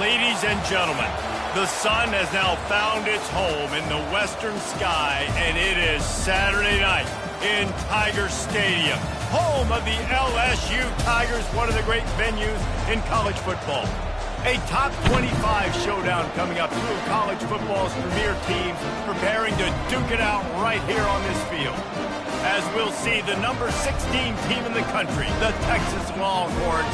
Ladies and gentlemen, the sun has now found its home in the western sky, and it is Saturday night in Tiger Stadium, home of the LSU Tigers, one of the great venues in college football. A top 25 showdown coming up. Two of college football's premier teams preparing to duke it out right here on this field. As we'll see, the number 16 team in the country, the Texas Longhorns,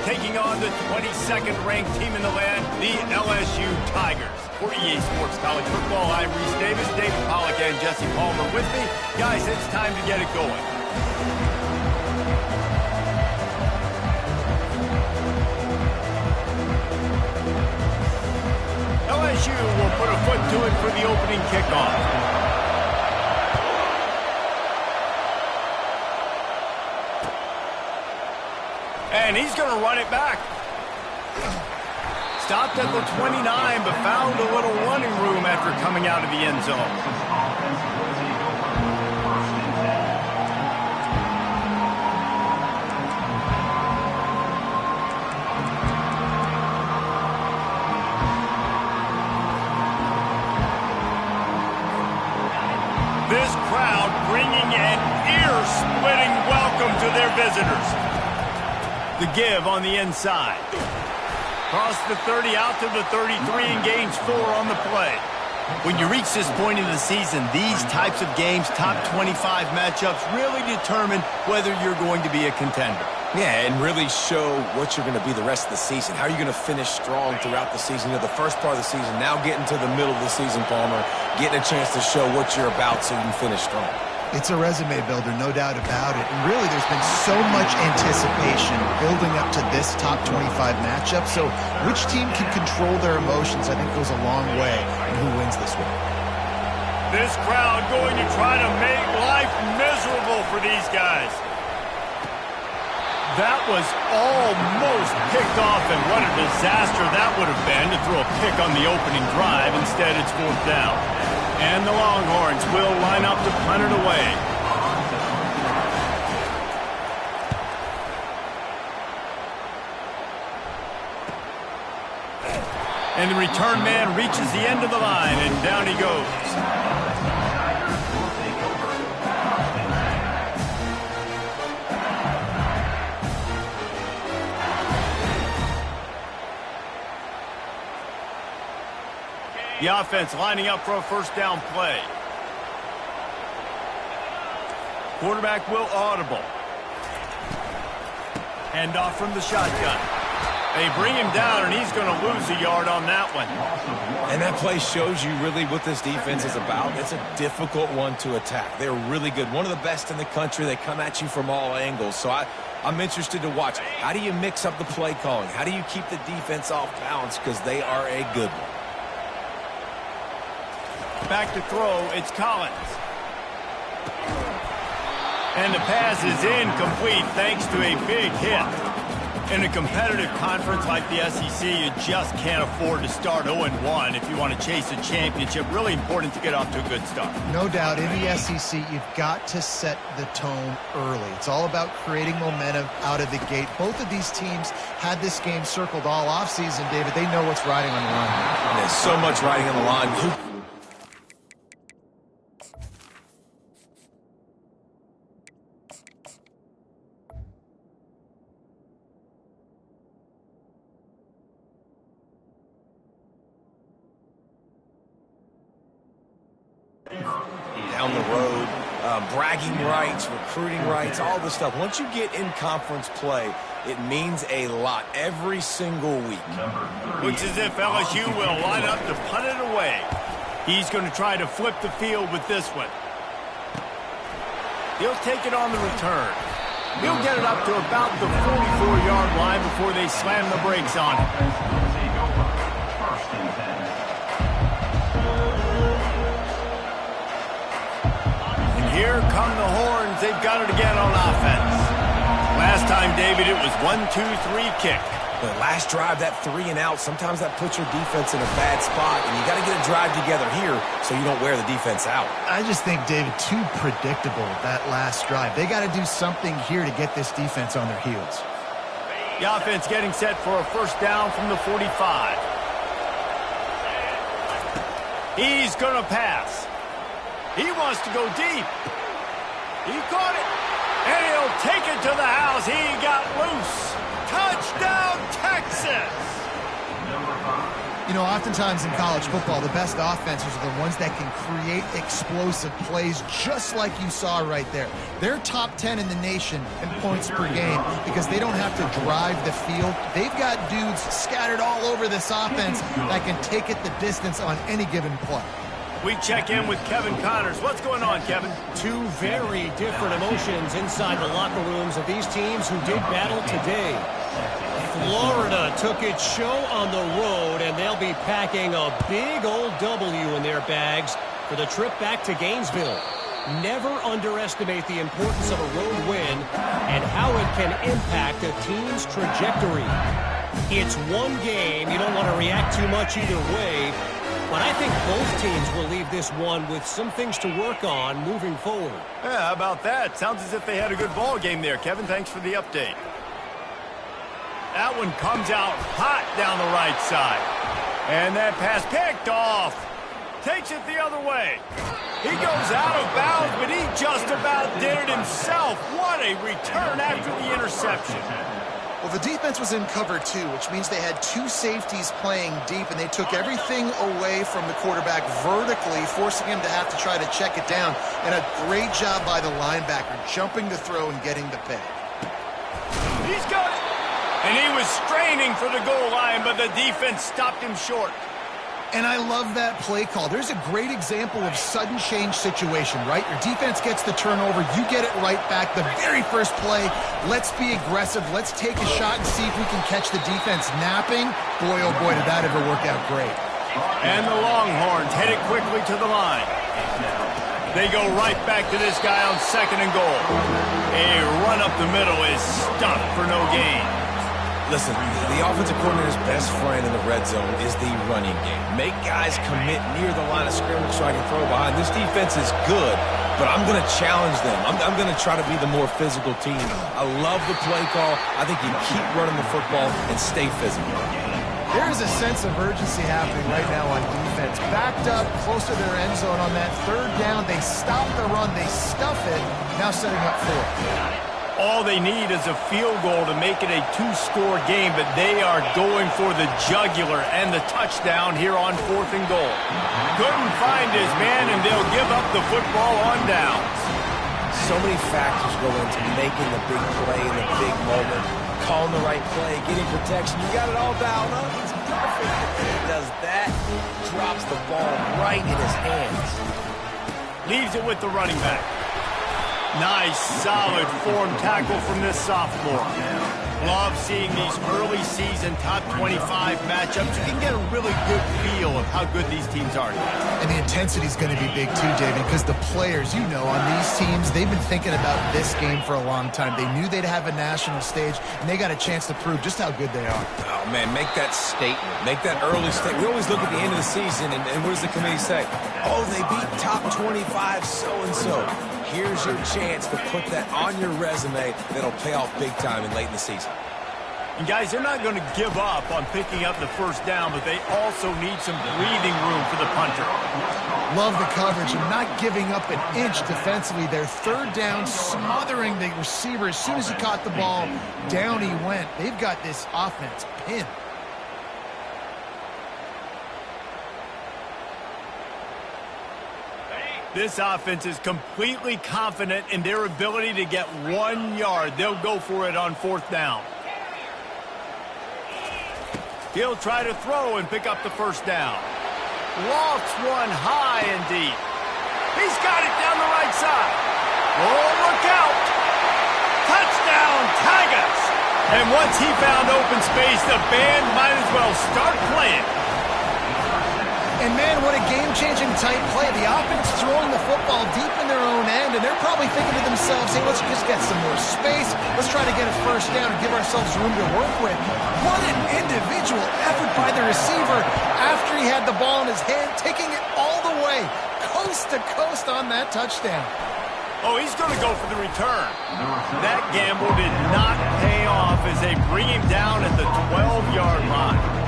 taking on the 22nd ranked team in the land, the LSU Tigers. For EA Sports College Football, I'm Reese Davis, David Pollack, and Jesse Palmer with me. Guys, it's time to get it going. LSU will put a foot to it for the opening kickoff. And he's going to run it back. Stopped at the 29, but found a little running room after coming out of the end zone. This crowd bringing an ear-splitting welcome to their visitors. The give on the inside. Cross the 30 out to the 33 and gains 4 on the play. When you reach this point in the season, these types of games, top 25 matchups, really determine whether you're going to be a contender. Yeah, and really show what you're going to be the rest of the season. How are you going to finish strong throughout the season? You know, the first part of the season, now getting to the middle of the season, Palmer, getting a chance to show what you're about so you can finish strong. It's a resume builder, no doubt about it. And really, there's been so much anticipation building up to this top 25 matchup. So which team can control their emotions, I think, goes a long way in who wins this one. This crowd going to try to make life miserable for these guys. That was almost picked off, and what a disaster that would have been to throw a pick on the opening drive. Instead, it's 4th down. And the Longhorns will line up to punt it away. And the return man reaches the end of the line, and down he goes. The offense lining up for a first down play. Quarterback will audible. Hand off from the shotgun. They bring him down, and he's going to lose a yard on that one. And that play shows you really what this defense is about. It's a difficult one to attack. They're really good. One of the best in the country. They come at you from all angles. So I'm interested to watch. How do you mix up the play calling? How do you keep the defense off balance? Because they are a good one. Back to throw, it's Collins. And the pass is incomplete thanks to a big hit. In a competitive conference like the SEC, you just can't afford to start 0-1 if you want to chase a championship. Really important to get off to a good start. No doubt, in the SEC, you've got to set the tone early. It's all about creating momentum out of the gate. Both of these teams had this game circled all offseason, David. They know what's riding on the line. There's so much riding on the line. Down the road, bragging rights, recruiting rights, all this stuff. Once you get in conference play, it means a lot every single week. Looks as if LSU will line up to punt it away. He's going to try to flip the field with this one. He'll take it on the return. He'll get it up to about the 44-yard line before they slam the brakes on it. Here come the Horns. They've got it again on offense. Last time, David, it was 1-2-3 kick. But last drive, that 3 and out, sometimes that puts your defense in a bad spot, and you got to get a drive together here so you don't wear the defense out. I just think, David, too predictable, that last drive. They got to do something here to get this defense on their heels. The offense getting set for a first down from the 45. He's going to pass. He wants to go deep. He caught it. And he'll take it to the house. He got loose. Touchdown, Texas! You know, oftentimes in college football, the best offenses are the ones that can create explosive plays just like you saw right there. They're top 10 in the nation in points per game because they don't have to drive the field. They've got dudes scattered all over this offense that can take it the distance on any given play. We check in with Kevin Connors. What's going on, Kevin? Two very different emotions inside the locker rooms of these teams who did battle today. Florida took its show on the road, and they'll be packing a big old W in their bags for the trip back to Gainesville. Never underestimate the importance of a road win and how it can impact a team's trajectory. It's one game. You don't want to react too much either way. But I think both teams will leave this one with some things to work on moving forward. Yeah, how about that? Sounds as if they had a good ball game there, Kevin. Thanks for the update. That one comes out hot down the right side. And that pass picked off. Takes it the other way. He goes out of bounds, but he just about did it himself. What a return after the interception. Well, the defense was in cover two, which means they had two safeties playing deep, and they took everything away from the quarterback vertically, forcing him to have to try to check it down. And a great job by the linebacker, jumping the throw and getting the pick. He's got it. And he was straining for the goal line, but the defense stopped him short. And I love that play call. There's a great example of sudden change situation, right? Your defense gets the turnover. You get it right back. The very first play, let's be aggressive. Let's take a shot and see if we can catch the defense napping. Boy, oh boy, did that ever work out great. And the Longhorns headed quickly to the line. They go right back to this guy on 2nd and goal. A run up the middle is stuffed for no gain. Listen, the offensive coordinator's best friend in the red zone is the running game. Make guys commit near the line of scrimmage so I can throw behind. This defense is good, but I'm going to challenge them. I'm going to try to be the more physical team. I love the play call. I think you keep running the football and stay physical. There is a sense of urgency happening right now on defense. Backed up, close to their end zone on that 3rd down. They stop the run. They stuff it. Now setting up 4th. All they need is a field goal to make it a 2-score game, but they are going for the jugular and the touchdown here on 4th and goal. Couldn't find his man, and they'll give up the football on downs. So many factors go into making the big play in the big moment. Calling the right play, getting protection. You got it all dialed up. It's perfect. And he does that, drops the ball right in his hands. Leaves it with the running back. Nice, solid form tackle from this sophomore. Love seeing these early season top 25 matchups. You can get a really good feel of how good these teams are. And the intensity is going to be big too, David, because the players, you know, on these teams, they've been thinking about this game for a long time. They knew they'd have a national stage, and they got a chance to prove just how good they are. Oh, man, make that statement. Make that early statement. We always look at the end of the season, and what does the committee say? Oh, they beat top 25 so-and-so. Here's your chance to put that on your resume that'll pay off big time and late in the season. And guys, they're not going to give up on picking up the first down, but they also need some breathing room for the punter. Love the coverage and not giving up an inch defensively. Their 3rd down, smothering the receiver. As soon as he caught the ball, down he went. They've got this offense pinned. This offense is completely confident in their ability to get 1 yard. They'll go for it on 4th down. He'll try to throw and pick up the first down. Lofts one high and deep. He's got it down the right side. Oh, look out. Touchdown, Tigers. And once he found open space, the band might as well start playing. And, man, what a game-changing tight play. The offense throwing the football deep in their own end, and they're probably thinking to themselves, hey, let's just get some more space. Let's try to get a first down and give ourselves room to work with. What an individual effort by the receiver after he had the ball in his hand, taking it all the way, coast to coast on that touchdown. Oh, he's going to go for the return. That gamble did not pay off as they bring him down at the 12-yard line.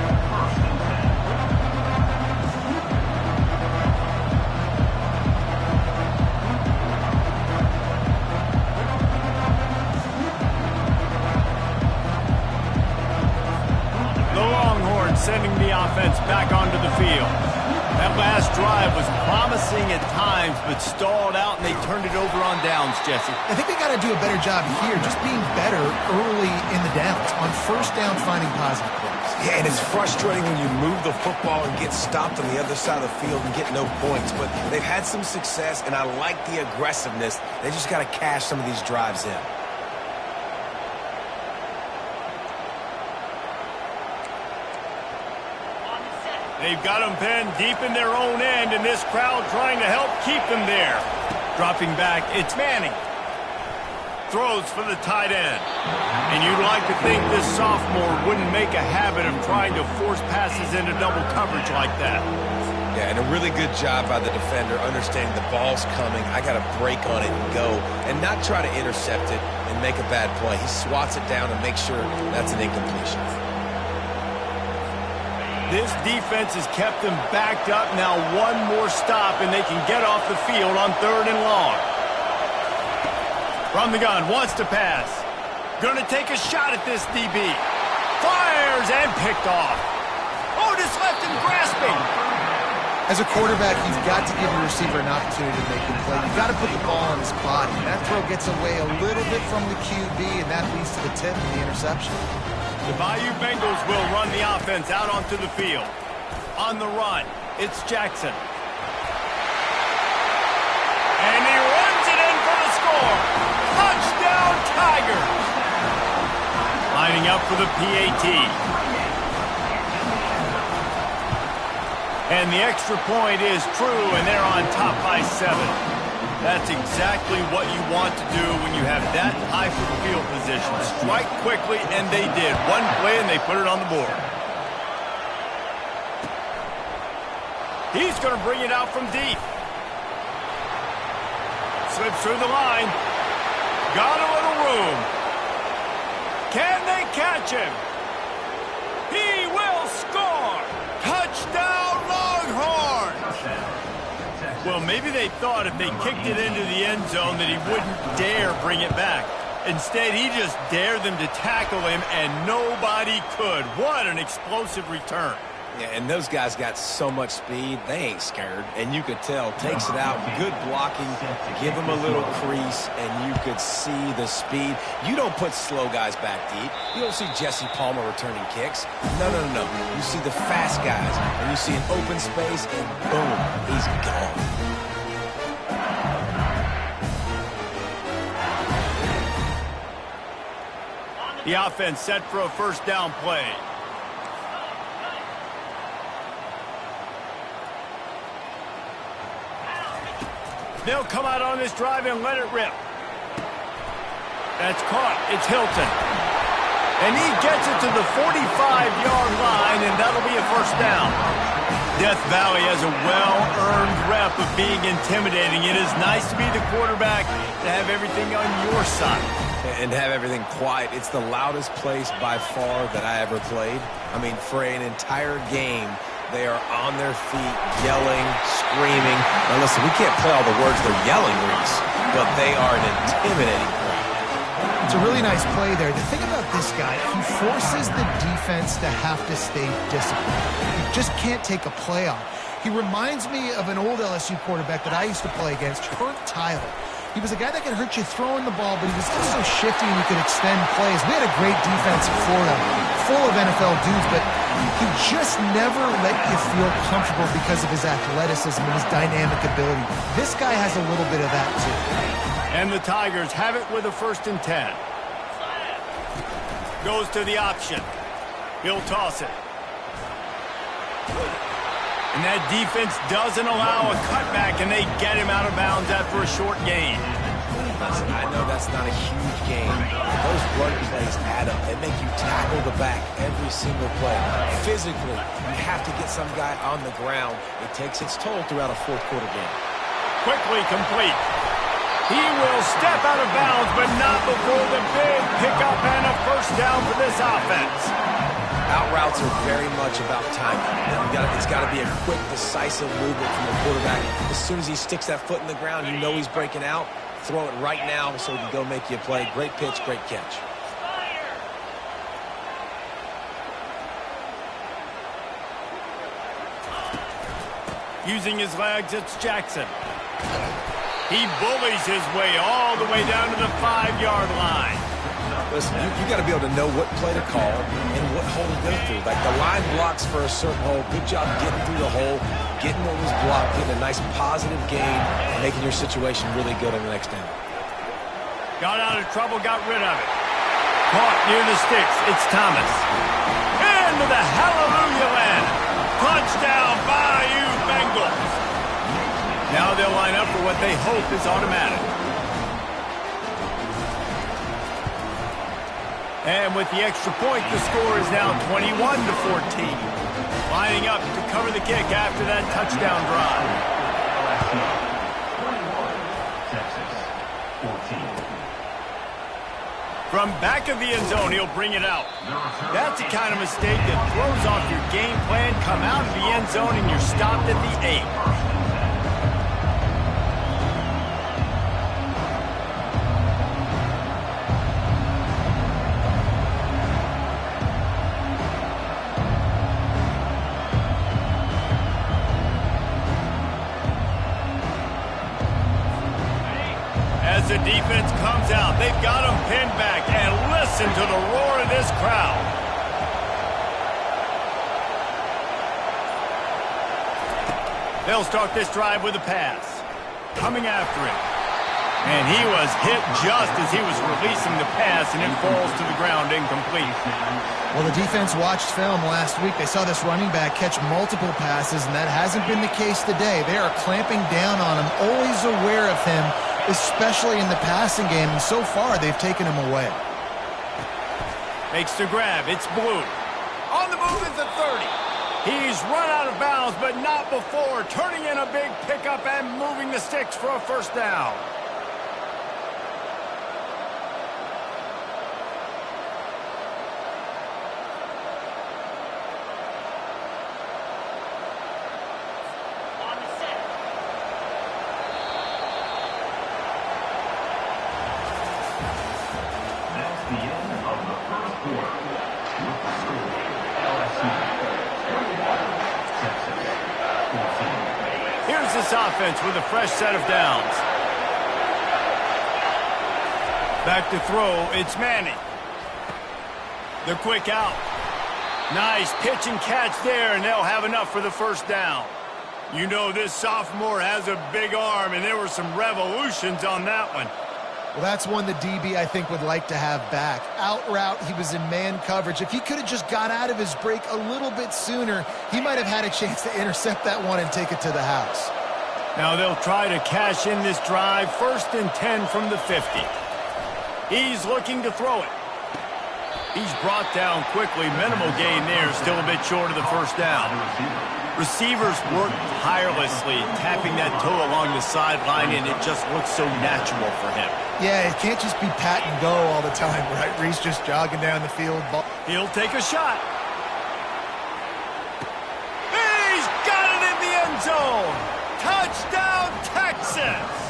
Sending the offense back onto the field. That last drive was promising at times, but stalled out, and they turned it over on downs, Jesse. I think they got to do a better job here, just being better early in the downs, on first down finding positive plays. Yeah, and it's frustrating when you move the football and get stopped on the other side of the field and get no points, but they've had some success, and I like the aggressiveness. They just got to cash some of these drives in. They've got them pinned deep in their own end, and this crowd trying to help keep them there. Dropping back, it's Manning. Throws for the tight end. And you'd like to think this sophomore wouldn't make a habit of trying to force passes into double coverage like that. Yeah, and a really good job by the defender understanding the ball's coming. I got to break on it and go, and not try to intercept it and make a bad play. He swats it down and makes sure that's an incompletion. This defense has kept them backed up. Now one more stop, and they can get off the field on 3rd and long. From the gun, wants to pass. Going to take a shot at this DB. Fires and picked off. Oh, just left him grasping. As a quarterback, you've got to give your receiver an opportunity to make the play. You've got to put the ball on his body. That throw gets away a little bit from the QB, and that leads to the tip and the interception. The Bayou Bengals will run the offense out onto the field. On the run, it's Jackson. And he runs it in for the score. Touchdown, Tigers. Lining up for the PAT. And the extra point is true, and they're on top by 7. That's exactly what you want to do when you have that type of field position. Strike quickly, and they did. One play, and they put it on the board. He's going to bring it out from deep. Slips through the line. Got a little room. Can they catch him? He will score. Touchdown, Longhorns. Well, maybe they thought if they kicked it into the end zone that he wouldn't dare bring it back. Instead, he just dared them to tackle him, and nobody could. What an explosive return. Yeah, and those guys got so much speed, they ain't scared. And you could tell, takes it out, good blocking, give him a little crease, and you could see the speed. You don't put slow guys back deep. You don't see Jesse Palmer returning kicks. No. You see the fast guys, and you see an open space, and boom, he's gone. The offense set for a first down play. They'll come out on this drive and let it rip. That's caught. It's Hilton. And he gets it to the 45-yard line, and that'll be a first down. Death Valley has a well-earned rep of being intimidating. It is nice to be the quarterback, to have everything on your side. And have everything quiet. It's the loudest place by far that I ever played. I mean, for an entire game, they are on their feet, yelling, screaming. Now listen, we can't play all the words they're yelling, Reese, but they are an intimidating crowd. It's a really nice play there. The thing about this guy, he forces the defense to have to stay disciplined. You just can't take a play off. He reminds me of an old LSU quarterback that I used to play against, Kurt Tyler. He was a guy that could hurt you throwing the ball, but he was also shifty and he could extend plays. We had a great defense in Florida, full of NFL dudes, but he just never let you feel comfortable because of his athleticism and his dynamic ability. This guy has a little bit of that, too. And the Tigers have it with a 1st and 10. Goes to the option. He'll toss it. And that defense doesn't allow a cutback, and they get him out of bounds after a short gain. Listen, I know that's not a huge game, but those blood plays add up. They make you tackle the back every single play. Physically, you have to get some guy on the ground. It takes its toll throughout a fourth quarter game. Quickly complete. He will step out of bounds, but not before the big pickup and a first down for this offense. Out routes are very much about timing. It's got to be a quick, decisive movement from the quarterback. As soon as he sticks that foot in the ground, you know he's breaking out. Throw it right now so he can go make you a play. Great pitch, great catch. Using his legs, it's Jackson. He bullies his way all the way down to the 5-yard line. Listen, you got to be able to know what play to call and what hole to go through. Like the line blocks for a certain hole. Good job getting through the hole, getting what was blocked, getting a nice positive gain, and making your situation really good on the next down. Got out of trouble, got rid of it. Caught near the sticks, it's Thomas. Into the hallelujah land. Touchdown, Bayou Bengals. Now they'll line up for what they hope is automatic. And with the extra point, the score is now 21-14. Lining up to cover the kick after that touchdown drive. From back of the end zone, he'll bring it out. That's the kind of mistake that throws off your game plan. Come out of the end zone and you're stopped at the 8. As the defense comes out, they've got them pinned back, and listen to the roar of this crowd. They'll start this drive with a pass. Coming after him. And he was hit just as he was releasing the pass, and it falls to the ground incomplete. Well, the defense watched film last week. They saw this running back catch multiple passes, and that hasn't been the case today. They are clamping down on him, always aware of him, especially in the passing game, and so far they've taken him away. Makes the grab. It's Blue. On the move is the 30. He's run out of bounds, but not before turning in a big pickup and moving the sticks for a first down. This offense with a fresh set of downs. Back to throw, it's Manning. The quick out. Nice pitch and catch there, and they'll have enough for the first down. You know this sophomore has a big arm, and there were some revolutions on that one. Well, that's one the DB, I think, would like to have back. Out route, he was in man coverage. If he could have just got out of his break a little bit sooner, he might have had a chance to intercept that one and take it to the house. Now they'll try to cash in this drive. 1st and 10 from the 50. He's looking to throw it. He's brought down quickly. Minimal gain there. Still a bit short of the first down. Receivers work tirelessly, tapping that toe along the sideline, and it just looks so natural for him. Yeah, it can't just be pat and go all the time, right? Reese just jogging down the field. He'll take a shot. He's got it in the end zone. Touchdown, Texas!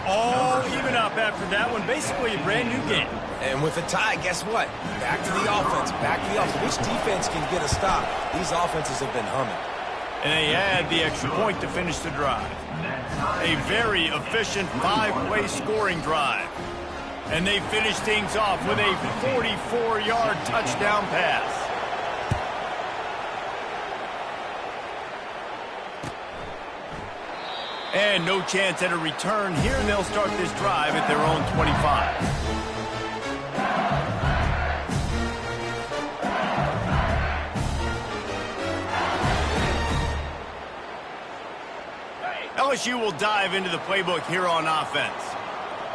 All even up after that one. Basically a brand new game. And with a tie, guess what? Back to the offense. Back to the offense. Which defense can get a stop? These offenses have been humming. And they add the extra point to finish the drive. A very efficient 5-play scoring drive. And they finish things off with a 44-yard touchdown pass. And no chance at a return here, and they'll start this drive at their own 25. LSU will dive into the playbook here on offense.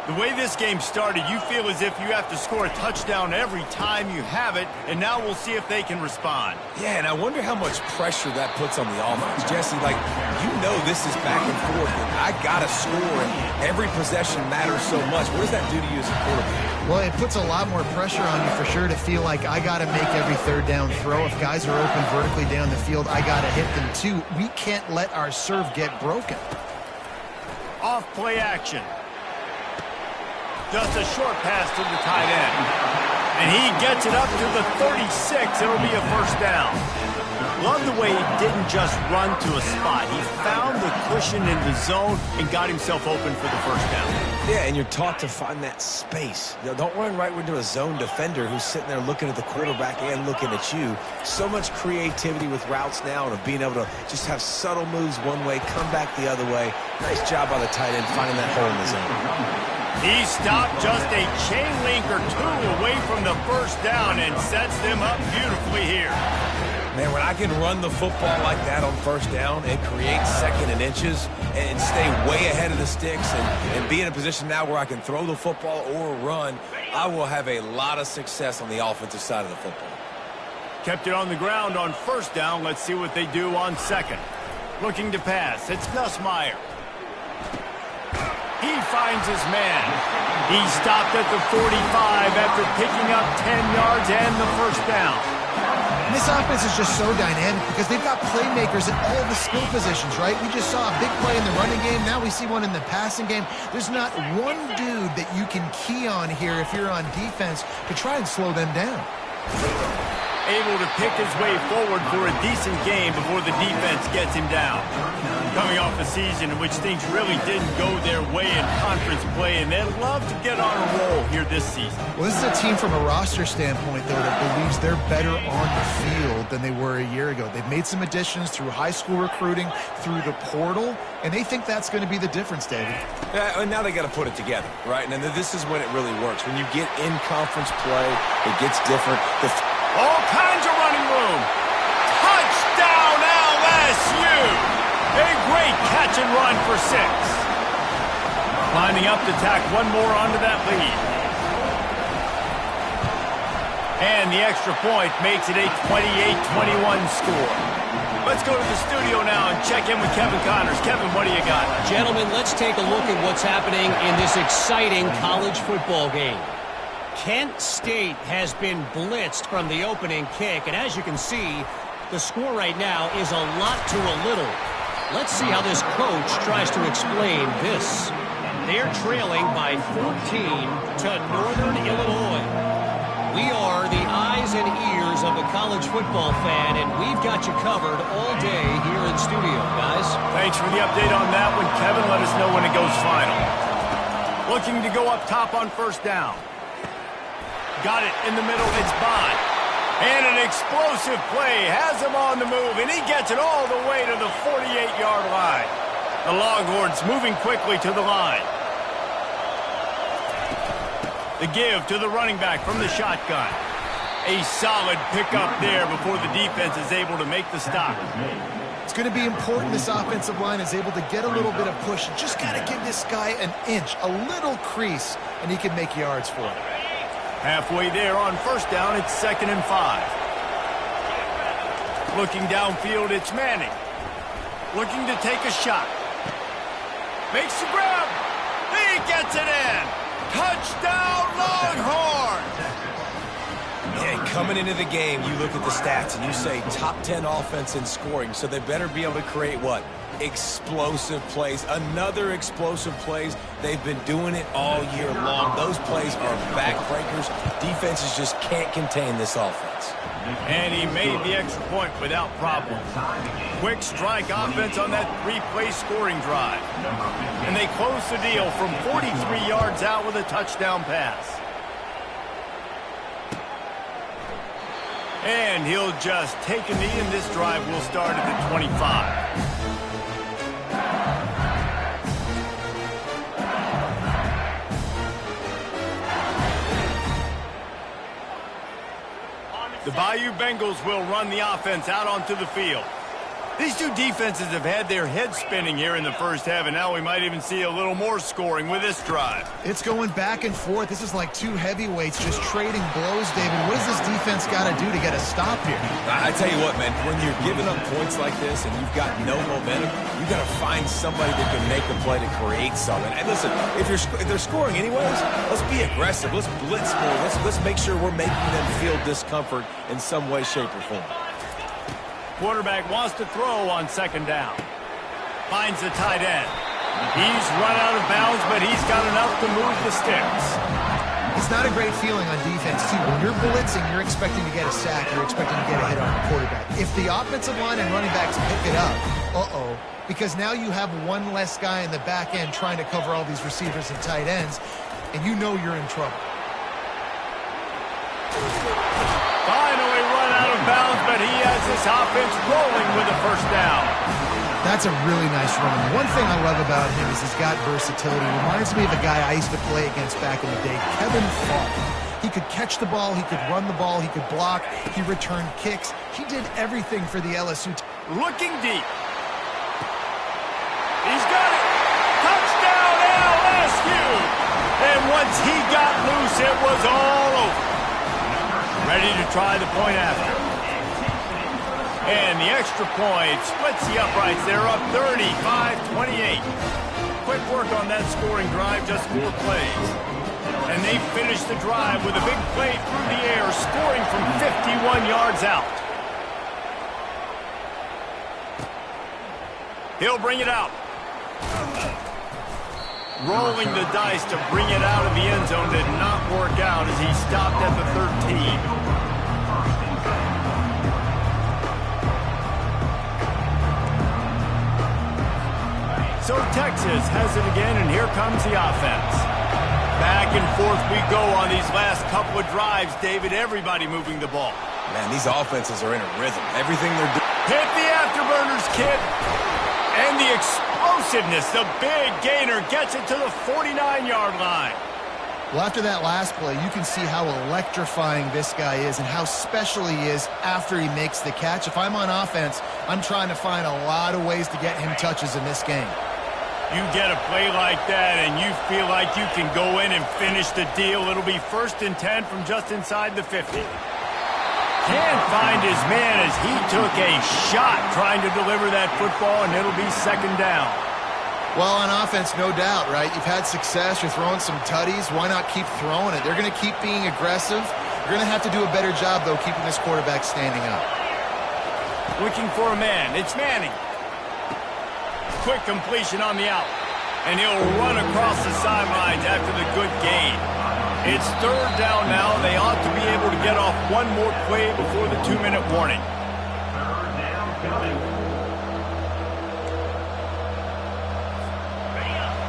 The way this game started, you feel as if you have to score a touchdown every time you have it, and now we'll see if they can respond. Yeah, and I wonder how much pressure that puts on the offense. Jesse, like, you know this is back and forth, and I got to score, and every possession matters so much. What does that do to you as a quarterback? Well, it puts a lot more pressure on you for sure to feel like I got to make every third down throw. If guys are open vertically down the field, I got to hit them too. We can't let our serve get broken. Off play action. Just a short pass to the tight end. And he gets it up to the 36. It'll be a first down. Love the way he didn't just run to a spot. He found the cushion in the zone and got himself open for the first down. Yeah, and you're taught to find that space. You know, don't run right into a zone defender who's sitting there looking at the quarterback and looking at you. So much creativity with routes now and of being able to just have subtle moves one way, come back the other way. Nice job by the tight end finding that hole in the zone. He stopped just a chain link or two away from the first down and sets them up beautifully here. Man, when I can run the football like that on first down and create second and inches and stay way ahead of the sticks and be in a position now where I can throw the football or run, I will have a lot of success on the offensive side of the football. Kept it on the ground on first down. Let's see what they do on second. Looking to pass. It's Nussmeier. He finds his man. He stopped at the 45 after picking up 10 yards and the first down. And this offense is just so dynamic because they've got playmakers at all the skill positions, right? We just saw a big play in the running game. Now we see one in the passing game. There's not one dude that you can key on here if you're on defense to try and slow them down. Able to pick his way forward for a decent game before the defense gets him down. Coming off a season in which things really didn't go their way in conference play, and they'd love to get on a roll here this season. Well, this is a team from a roster standpoint, though, that believes they're better on the field than they were a year ago. They've made some additions through high school recruiting, through the portal, and they think that's going to be the difference, David. Yeah, and now they got to put it together, right? And this is when it really works. When you get in conference play, it gets different. All kinds of running room. Touchdown, LSU! A great catch and run for 6. Lining up to tack one more onto that lead. And the extra point makes it a 28-21 score. Let's go to the studio now and check in with Kevin Connors. Kevin, what do you got? Gentlemen, let's take a look at what's happening in this exciting college football game. Kent State has been blitzed from the opening kick, and as you can see, the score right now is a lot to a little. Let's see how this coach tries to explain this. They're trailing by 14 to Northern Illinois. We are the eyes and ears of the college football fan, and we've got you covered all day here in studio, guys. Thanks for the update on that one, Kevin. Let us know when it goes final. Looking to go up top on first down. Got it in the middle. It's Bond. And an explosive play has him on the move, and he gets it all the way to the 48-yard line. The Longhorns moving quickly to the line. The give to the running back from the shotgun. A solid pickup there before the defense is able to make the stop. It's going to be important this offensive line is able to get a little bit of push. Just got to give this guy an inch, a little crease, and he can make yards for it. Halfway there on first down, it's 2nd and 5. Looking downfield, it's Manning. Looking to take a shot. Makes the grab. He gets it in. Touchdown, Longhorns! Yeah, coming into the game, you look at the stats and you say top 10 offense in scoring, so they better be able to create what? Explosive plays. Another explosive plays. They've been doing it all year long. Those plays are backbreakers. Defenses just can't contain this offense. And he made the extra point without problem. Quick strike offense on that 3-play scoring drive. And they close the deal from 43 yards out with a touchdown pass. And he'll just take a knee, and this drive will start at the 25. The Bayou Bengals will run the offense out onto the field. These two defenses have had their heads spinning here in the first half, and now we might even see a little more scoring with this drive. It's going back and forth. This is like two heavyweights just trading blows, David. What does this defense got to do to get a stop here? I tell you what, man, when you're giving up points like this and you've got no momentum, you got to find somebody that can make a play to create something. And listen, if they're scoring anyways, let's be aggressive. Let's blitz more. Let's make sure we're making them feel discomfort in some way, shape, or form. Quarterback wants to throw on second down. Finds the tight end. He's run out of bounds, but he's got enough to move the sticks. It's not a great feeling on defense, too. When you're blitzing, you're expecting to get a sack. You're expecting to get a hit on the quarterback. If the offensive line and running backs pick it up, because now you have one less guy in the back end trying to cover all these receivers and tight ends, and you know you're in trouble. Finally run out of bounds, but he has this offense rolling with a first down. That's a really nice run. One thing I love about him is he's got versatility. Reminds me of a guy I used to play against back in the day, Kevin Falk. He could catch the ball, he could run the ball, he could block, he returned kicks. He did everything for the LSU team. Looking deep. He's got it. Touchdown LSU. And once he got loose, it was all over. Ready to try the point after. And the extra point splits the uprights. They're up 35-28. Quick work on that scoring drive, just 4 plays. And they finish the drive with a big play through the air, scoring from 51 yards out. He'll bring it out. Rolling the dice to bring it out of the end zone did not work out as he stopped at the 13. So Texas has it again, and here comes the offense. Back and forth we go on these last couple of drives, David. Everybody moving the ball. Man, these offenses are in a rhythm. Everything they're doing. Hit the afterburners, kid. And the explosiveness, the big gainer gets it to the 49-yard line. Well, after that last play, you can see how electrifying this guy is and how special he is after he makes the catch. If I'm on offense, I'm trying to find a lot of ways to get him touches in this game. You get a play like that and you feel like you can go in and finish the deal. It'll be 1st and 10 from just inside the 50. Can't find his man as he took a shot trying to deliver that football, and it'll be 2nd down. Well, on offense, no doubt, right? You've had success. You're throwing some tutties. Why not keep throwing it? They're going to keep being aggressive. You're going to have to do a better job, though, keeping this quarterback standing up. Looking for a man. It's Manning. Quick completion on the out. And he'll run across the sidelines after the good gain. It's 3rd down now. They ought to be able to get off one more play before the 2-minute warning.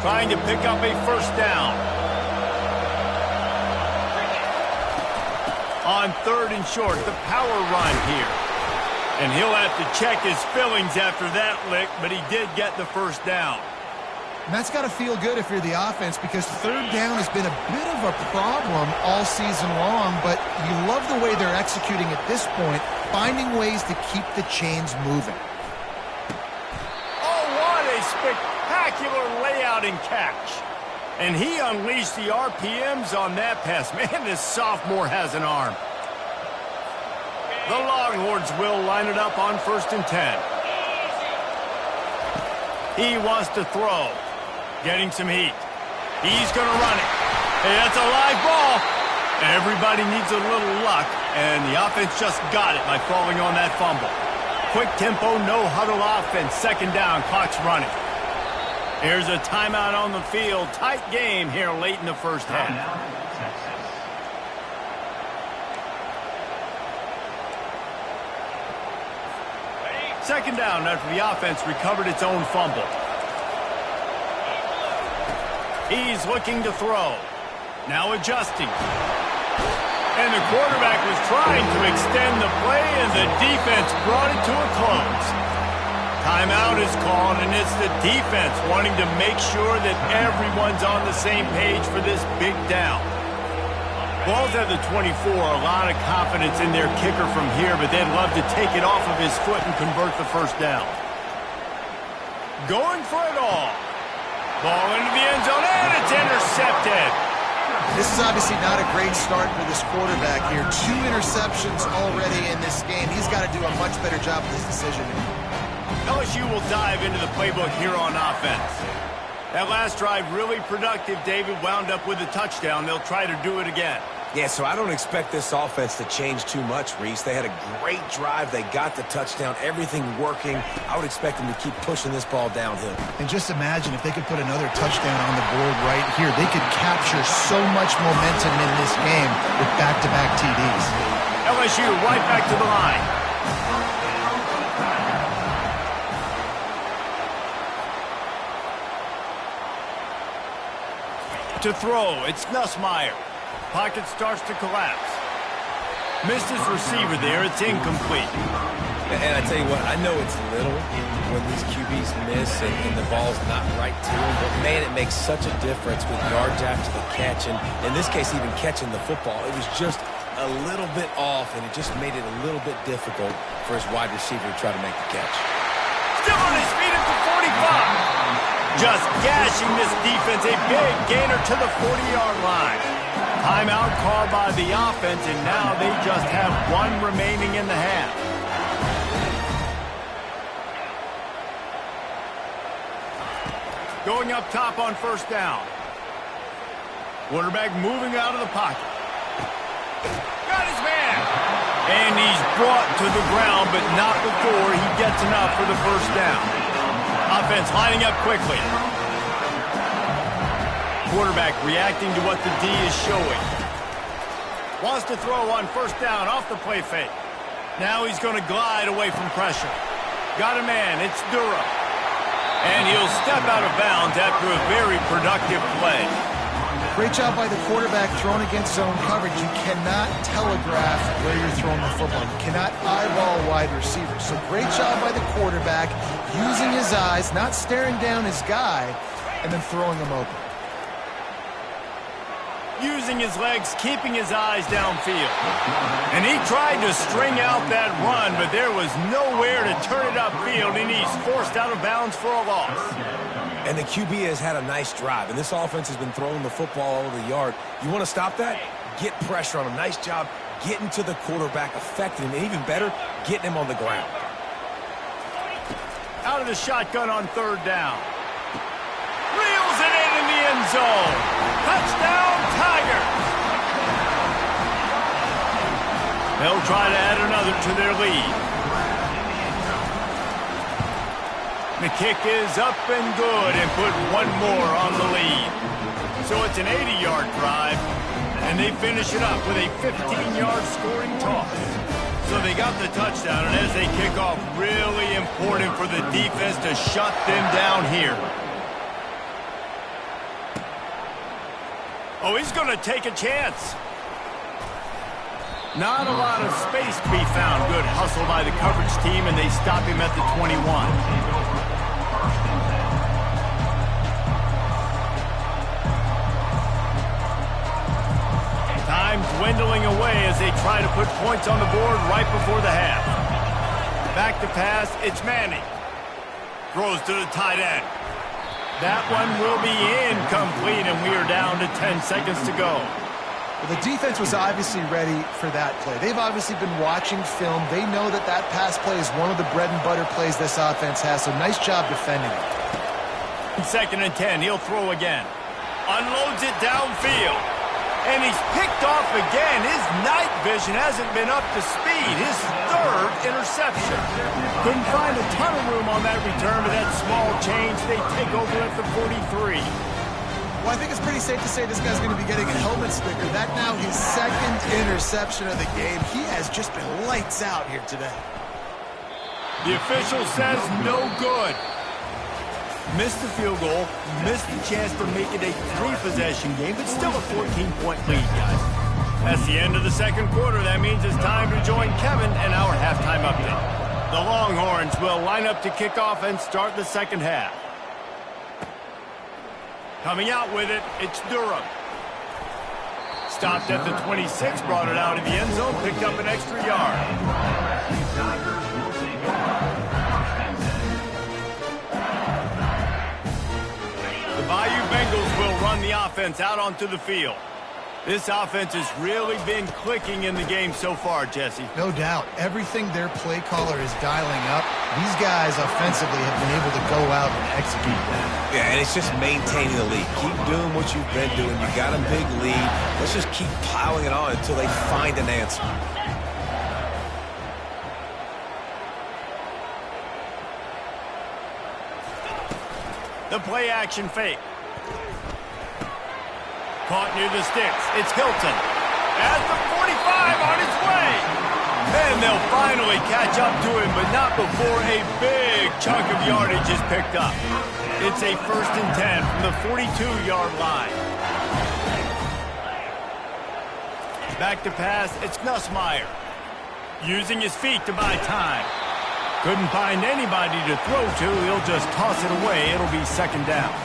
Trying to pick up a 1st down. On 3rd and short, the power run here. And he'll have to check his fillings after that lick, but he did get the 1st down. And that's got to feel good if you're the offense, because 3rd down has been a bit of a problem all season long, but you love the way they're executing at this point, finding ways to keep the chains moving. Oh, what a spectacular layout and catch. And he unleashed the RPMs on that pass. Man, this sophomore has an arm. The Longhorns will line it up on 1st and 10. He wants to throw. Getting some heat. He's going to run it. Hey, that's a live ball. Everybody needs a little luck, and the offense just got it by falling on that fumble. Quick tempo, no huddle offense. 2nd down, clock's running. Here's a timeout on the field. Tight game here late in the first half. 2nd down after the offense recovered its own fumble. He's looking to throw. Now adjusting. And the quarterback was trying to extend the play, and the defense brought it to a close. Timeout is called, and it's the defense wanting to make sure that everyone's on the same page for this big down. Ball's at the 24, a lot of confidence in their kicker from here, but they'd love to take it off of his foot and convert the first down. Going for it all. Ball into the end zone, and it's intercepted. This is obviously not a great start for this quarterback here. 2 interceptions already in this game. He's got to do a much better job with this decision. LSU will dive into the playbook here on offense. That last drive really productive. David wound up with a touchdown. They'll try to do it again. Yeah, so I don't expect this offense to change too much, Reese. They had a great drive. They got the touchdown, everything working. I would expect them to keep pushing this ball downhill. And just imagine if they could put another touchdown on the board right here. They could capture so much momentum in this game with back-to-back TDs. LSU right back to the line. To throw, it's Nussmeier. Pocket starts to collapse. Missed his receiver there. It's incomplete. And I tell you what, I know it's little when these QBs miss and the ball's not right to them, but man, it makes such a difference with yards after the catch. And in this case, even catching the football, it was just a little bit off, and it just made it a little bit difficult for his wide receiver to try to make the catch. Still on his feet at the 45. Just gashing this defense. A big gainer to the 40-yard line. Timeout called by the offense, and now they just have 1 remaining in the half. Going up top on first down. Quarterback moving out of the pocket. Got his man. And he's brought to the ground, but not before he gets enough for the first down. Offense lining up quickly. Quarterback reacting to what the D is showing. Wants to throw on first down off the play fake. Now he's going to glide away from pressure. Got a man. It's Durham. And he'll step out of bounds after a very productive play. Great job by the quarterback throwing against zone coverage. You cannot telegraph where you're throwing the football. You cannot eyeball wide receivers. So great job by the quarterback using his eyes, not staring down his guy, and then throwing him open. Using his legs, keeping his eyes downfield. And he tried to string out that run, but there was nowhere to turn it upfield, and he's forced out of bounds for a loss. And the QB has had a nice drive, and this offense has been throwing the football over the yard. You want to stop that? Get pressure on him. Nice job getting to the quarterback, affecting him, and even better, getting him on the ground. Out of the shotgun on third down. Reels it in the end zone. Touchdown, Tigers. They'll try to add another to their lead. The kick is up and good and put 1 more on the lead. So it's an 80-yard drive, and they finish it up with a 15-yard scoring toss. So they got the touchdown, and as they kick off, really important for the defense to shut them down here. Oh, he's going to take a chance. Not a lot of space to be found. Good hustle by the coverage team, and they stop him at the 21. Time dwindling away as they try to put points on the board right before the half. Back to pass, it's Manning. Throws to the tight end. That one will be incomplete, and we are down to 10 seconds to go. Well, the defense was obviously ready for that play. They've obviously been watching film. They know that that pass play is one of the bread and butter plays this offense has, so nice job defending it. 2nd and 10, he'll throw again. Unloads it downfield. And he's picked off again. His night vision hasn't been up to speed. His 3rd interception. Couldn't find a ton of room on that return, but that small change, they take over at the 43. Well, I think it's pretty safe to say this guy's going to be getting a helmet sticker. That now his 2nd interception of the game. He has just been lights out here today. The official says no good. Missed the field goal, missed the chance to make it a 3-possession game, but still a 14-point lead, guys. That's the end of the 2nd quarter. That means it's time to join Kevin and our halftime update. The Longhorns will line up to kick off and start the 2nd half. Coming out with it, it's Durham. stopped at the 26, brought it out of the end zone, picked up an extra yard. The Bayou Bengals will run the offense out onto the field. This offense has really been clicking in the game so far, Jesse. No doubt. Everything their play caller is dialing up, these guys offensively have been able to go out and execute that. Yeah, and it's just maintaining the lead. Keep doing what you've been doing. You got a big lead. Let's just keep piling it on until they find an answer. The play action fake. Caught near the sticks. It's Hilton. At the 45 on his way. And they'll finally catch up to him, but not before a big chunk of yardage is picked up. It's a 1st and 10 from the 42-yard line. Back to pass. It's Nussmeier. Using his feet to buy time. Couldn't find anybody to throw to. He'll just toss it away. It'll be 2nd down.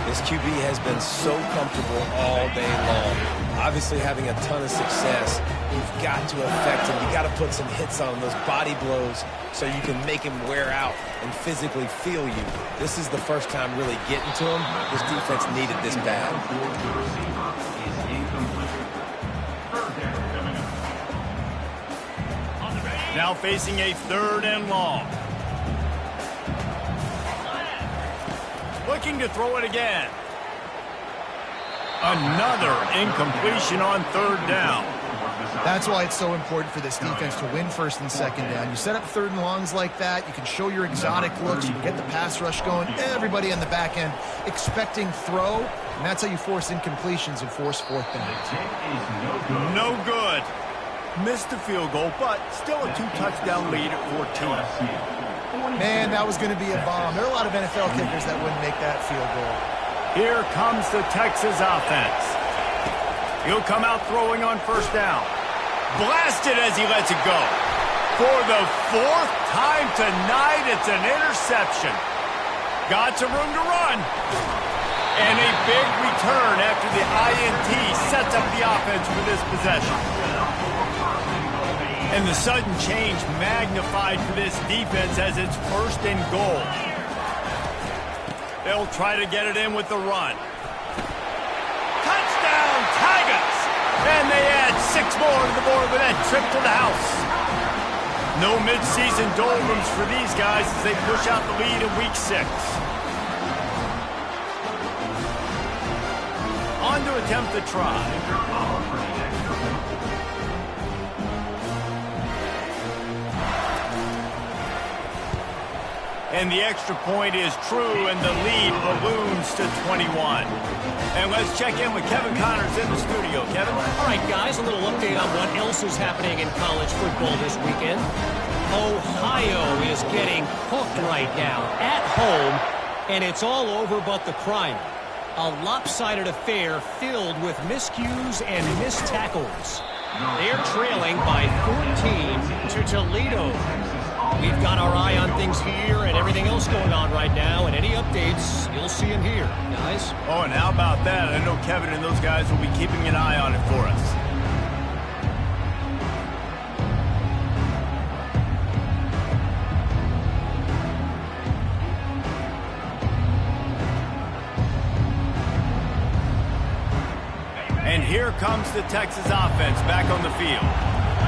This QB has been so comfortable all day long. Obviously having a ton of success. You've got to affect him. You've got to put some hits on him, those body blows, so you can make him wear out and physically feel you. This is the first time really getting to him. This defense needed this bad. Now facing a 3rd and long. Looking to throw it again. Another incompletion on 3rd down. That's why it's so important for this defense to win 1st and 2nd down. You set up 3rd and longs like that, you can show your exotic looks, you can get the pass rush going, everybody on the back end expecting throw, and that's how you force incompletions and force 4th down. No good. Missed the field goal, but still a 2-touchdown lead at 14. Man, that was going to be a bomb. There are a lot of NFL kickers that wouldn't make that field goal. Here comes the Texas offense. He'll come out throwing on 1st down. Blasted as he lets it go. For the 4th time tonight, it's an interception. Got some room to run. And a big return after the INT sets up the offense for this possession. And the sudden change magnified for this defense as it's 1st and goal. They'll try to get it in with the run. Touchdown, Tigers! And they add 6 more to the board with that trip to the house. No midseason doldrums for these guys as they push out the lead in Week 6. On to attempt the try. And the extra point is true, and the lead balloons to 21. And let's check in with Kevin Connors in the studio. Kevin? All right, guys, a little update on what else is happening in college football this weekend. Ohio is getting cooked right now at home, and it's all over but the crime. A lopsided affair filled with miscues and missed tackles. They're trailing by 14 to Toledo. We've got our eye on things here and everything else going on right now, and any updates, you'll see them here, guys. Oh, and how about that? I know Kevin and those guys will be keeping an eye on it for us. And here comes the Texas offense back on the field.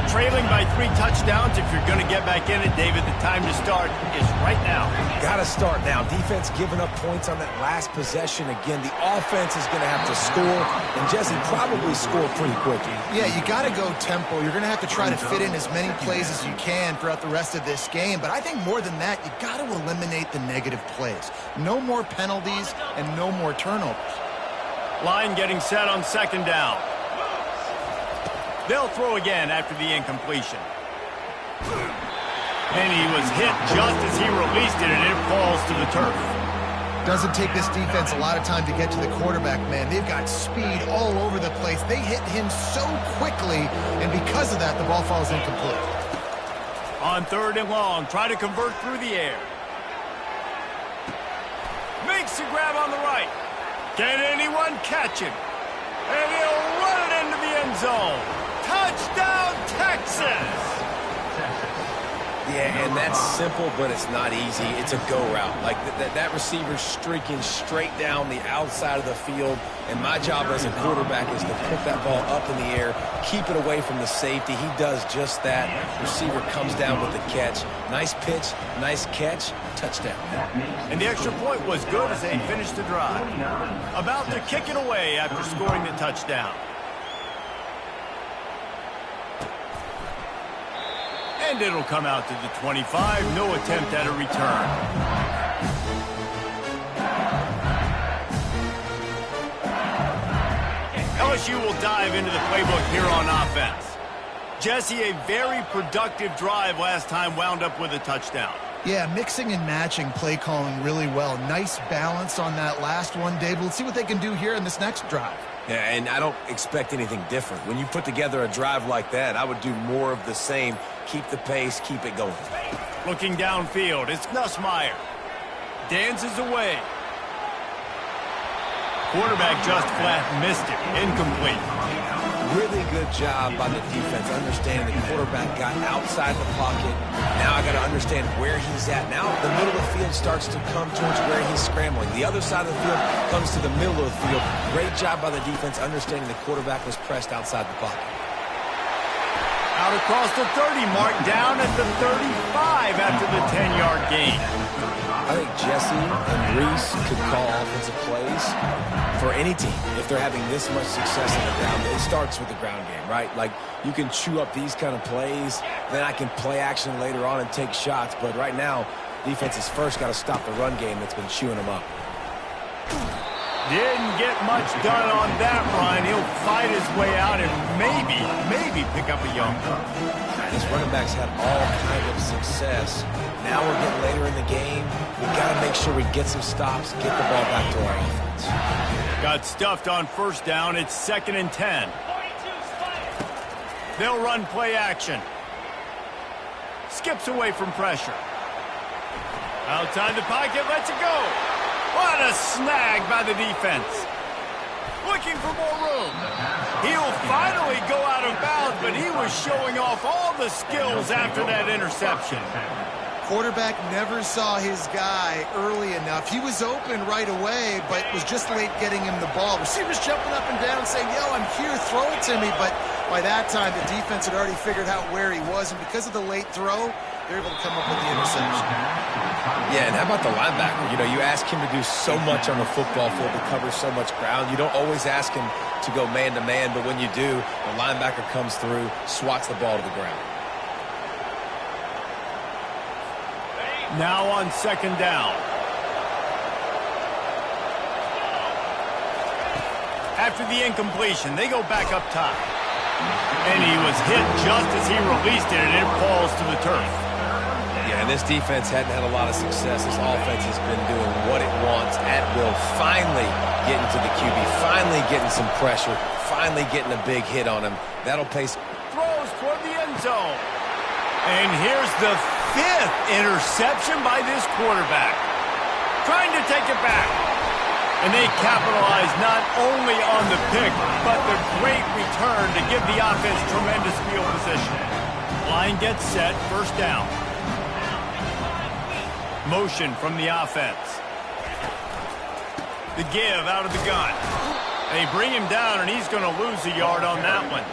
Trailing by 3 touchdowns. If you're going to get back in it, David, the time to start is right now. Got to start now. Defense giving up points on that last possession. Again, the offense is going to have to score, and Jesse probably score pretty quickly. Yeah, you got to go tempo. You're going to have to try to fit in as many plays as you can throughout the rest of this game. But I think more than that, you got to eliminate the negative plays. No more penalties and no more turnovers. Line getting set on 2nd down. They'll throw again after the incompletion. And he was hit just as he released it, and it falls to the turf. Doesn't take this defense a lot of time to get to the quarterback, man. They've got speed all over the place. They hit him so quickly, and because of that, the ball falls incomplete. On 3rd and long, try to convert through the air. Makes a grab on the right. Can anyone catch him? And he'll run it into the end end zone. Touchdown, Texas! Yeah, and that's simple, but it's not easy. It's a go route. Like that receiver's streaking straight down the outside of the field, and my job as a quarterback is to put that ball up in the air, keep it away from the safety. He does just that. Receiver comes down with the catch. Nice pitch, nice catch, touchdown. And the extra point was good as they finished the drive. About to kick it away after scoring the touchdown. And it'll come out to the 25. No attempt at a return. LSU will dive into the playbook here on offense. Jesse, a very productive drive last time wound up with a touchdown. Yeah, mixing and matching play calling really well. Nice balance on that last one, Dave. Let's see what they can do here in this next drive. Yeah, and I don't expect anything different. When you put together a drive like that, I would do more of the same. Keep the pace, keep it going. Looking downfield, it's Nussmeier. Dances away. Quarterback just flat missed it. Incomplete. Really good job by the defense, understanding the quarterback got outside the pocket. Now I got to understand where he's at. Now the middle of the field starts to come towards where he's scrambling. The other side of the field comes to the middle of the field. Great job by the defense, understanding the quarterback was pressed outside the pocket. Out across the 30 mark, down at the 35 after the 10-yard gain. I think Jesse and Reese could call offensive plays for any team if they're having this much success on the ground. It starts with the ground game, right? Like, you can chew up these kind of plays, then I can play action later on and take shots. But right now, defense has first got to stop the run game that's been chewing them up. Didn't get much done on that run. He'll fight his way out and maybe pick up a young one. These running backs had all kinds of success. Now we're getting later in the game. We got to make sure we get some stops, get the ball back to our offense. Got stuffed on first down. It's 2nd and 10. They'll run play action. Skips away from pressure. Outside the pocket, lets it go. What a snag by the defense. Looking for more room. He'll finally go out of bounds, but he was showing off all the skills after that interception. Quarterback never saw his guy early enough. He was open right away, but was just late getting him the ball. Receivers jumping up and down saying, yo, I'm here, throw it to me. But by that time, the defense had already figured out where he was, and because of the late throw, they're able to come up with the interception. Yeah, and how about the linebacker? You know, you ask him to do so much on the football field, to cover so much ground. You don't always ask him to go man-to-man, but when you do, the linebacker comes through, swats the ball to the ground. Now on 2nd down. After the incompletion, they go back up top. And he was hit just as he released it, and it falls to the turf. Yeah, and this defense hadn't had a lot of success. This offense has been doing what it wants at will. Finally getting to the QB, finally getting some pressure, finally getting a big hit on him. That'll pace. Throws toward the end zone. And here's the 5th interception by this quarterback. Trying to take it back. And they capitalize not only on the pick, but the great return to give the offense tremendous field position. Line gets set, first down. Motion from the offense. The give out of the gun. They bring him down, and he's going to lose a yard on that one.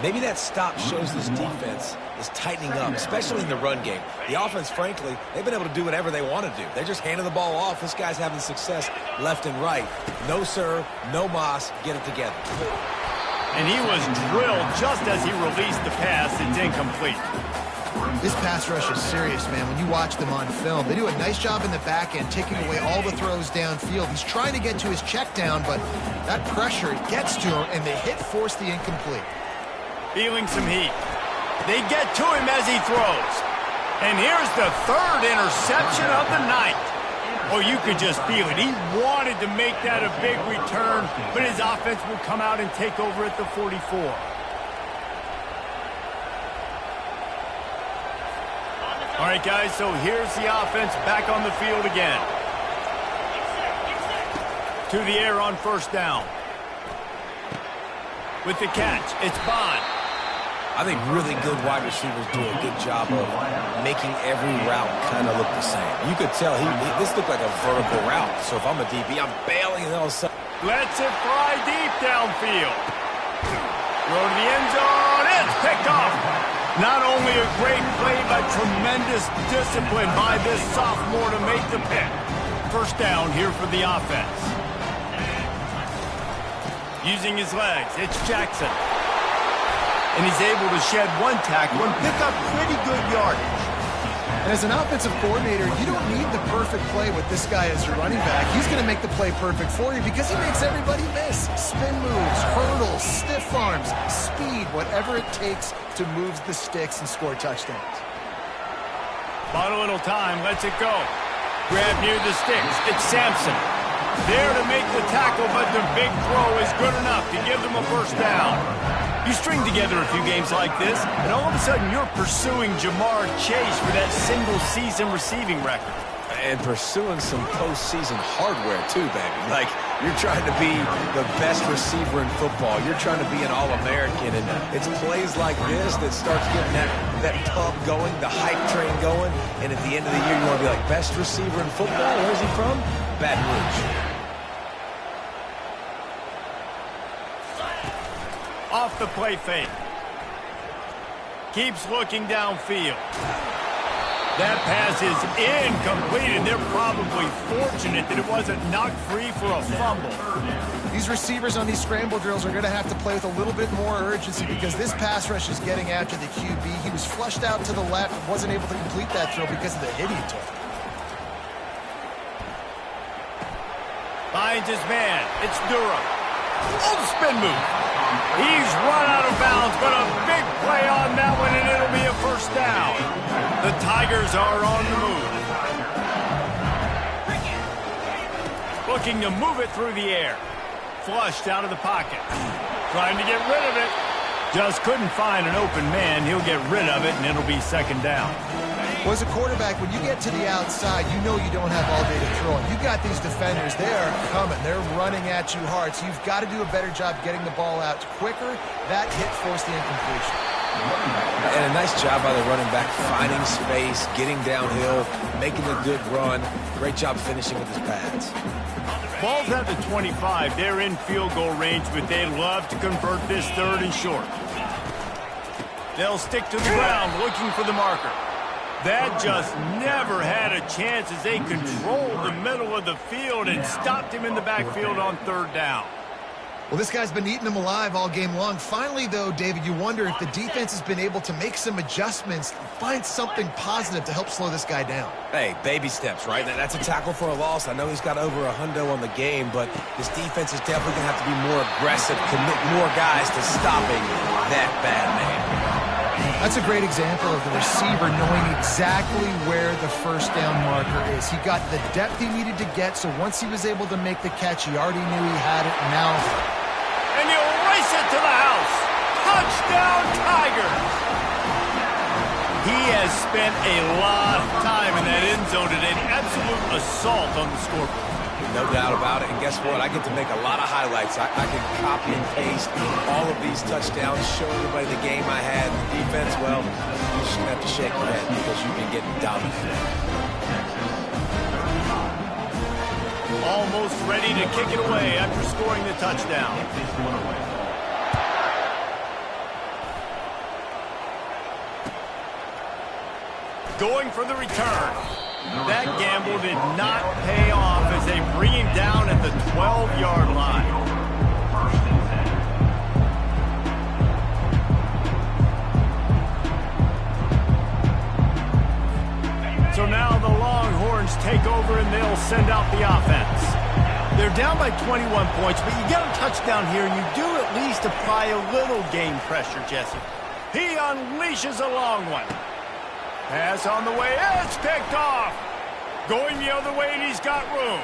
Maybe that stop shows this defense is tightening up, especially in the run game. The offense, frankly, they've been able to do whatever they want to do. They're just handing the ball off. This guy's having success left and right. No sir, no mas, get it together. And he was drilled just as he released the pass. It's incomplete. This pass rush is serious, man. When you watch them on film, they do a nice job in the back end, taking away all the throws downfield. He's trying to get to his check down, but that pressure gets to him, and the hit forced the incomplete. Feeling some heat. They get to him as he throws. And here's the 3rd interception of the night. Oh, you could just feel it. He wanted to make that a big return, but his offense will come out and take over at the 44. All right, guys, so here's the offense back on the field again. To the air on first down. With the catch, it's Bond. I think really good wide receivers do a good job of making every route kind of look the same. You could tell this looked like a vertical route. So if I'm a DB, I'm bailing and all of a sudden. Lets it fly deep downfield. Throw to the end zone. It's picked off. Not only a great play, but tremendous discipline by this sophomore to make the pick. First down here for the offense. Using his legs, it's Jackson. And he's able to shed one tackle and pick up pretty good yardage. And as an offensive coordinator, you don't need the perfect play with this guy as your running back. He's going to make the play perfect for you because he makes everybody miss. Spin moves, hurdles, stiff arms, speed, whatever it takes to move the sticks and score touchdowns. Bought a little time, lets it go. Grab near the sticks. It's Sampson. There to make the tackle, but the big throw is good enough to give them a first down. You string together a few games like this, and all of a sudden you're pursuing Jamar Chase for that single-season receiving record. And pursuing some postseason hardware, too, baby. Like, you're trying to be the best receiver in football. You're trying to be an All-American, and it's plays like this that starts getting that pub going, the hype train going, and at the end of the year, you want to be like, best receiver in football? Where's he from? Baton Rouge. Off the play fake. Keeps looking downfield. That pass is incomplete, and they're probably fortunate that it wasn't knocked free for a fumble. These receivers on these scramble drills are going to have to play with a little bit more urgency because this pass rush is getting after the QB. He was flushed out to the left, wasn't able to complete that throw because of the hit he took. Finds his man. It's Durham. Oh, the spin move. He's run out of bounds, but a big play on that one, and it'll be a first down. The Tigers are on the move. Looking to move it through the air. Flushed out of the pocket. Trying to get rid of it. Just couldn't find an open man. He'll get rid of it, and it'll be second down. Well, as a quarterback, when you get to the outside, you know you don't have all day to throw. You got these defenders. They are coming. They're running at you hard. So you've got to do a better job getting the ball out quicker. That hit forced the incompletion. And a nice job by the running back, finding space, getting downhill, making a good run. Great job finishing with his pads. Ball's at the 25. They're in field goal range, but they'd love to convert this third and short. They'll stick to the ground looking for the marker. That just never had a chance as they controlled the middle of the field and stopped him in the backfield on third down. Well, this guy's been eating them alive all game long. Finally, though, David, you wonder if the defense has been able to make some adjustments, find something positive to help slow this guy down. Hey, baby steps, right? That's a tackle for a loss. I know he's got over $100 on the game, but this defense is definitely going to have to be more aggressive, commit more guys to stopping that bad man. That's a great example of the receiver knowing exactly where the first down marker is. He got the depth he needed to get, so once he was able to make the catch, he already knew he had it. Now, and he'll race it to the house. Touchdown, Tigers! He has spent a lot of time in that end zone today. An absolute assault on the scoreboard. No doubt about it. And guess what? I get to make a lot of highlights. I can copy and paste all of these touchdowns, show everybody the game I had. The defense, well, you shouldn't have to shake your head because you've been getting dominated. Almost ready to kick it away after scoring the touchdown. Going for the return. That gamble did not pay off as they bring him down at the 12-yard line. So now the Longhorns take over and they'll send out the offense. They're down by 21 points, but you get a touchdown here and you do at least apply a little game pressure, Jesse. He unleashes a long one. Pass on the way, it's picked off. Going the other way, and he's got room.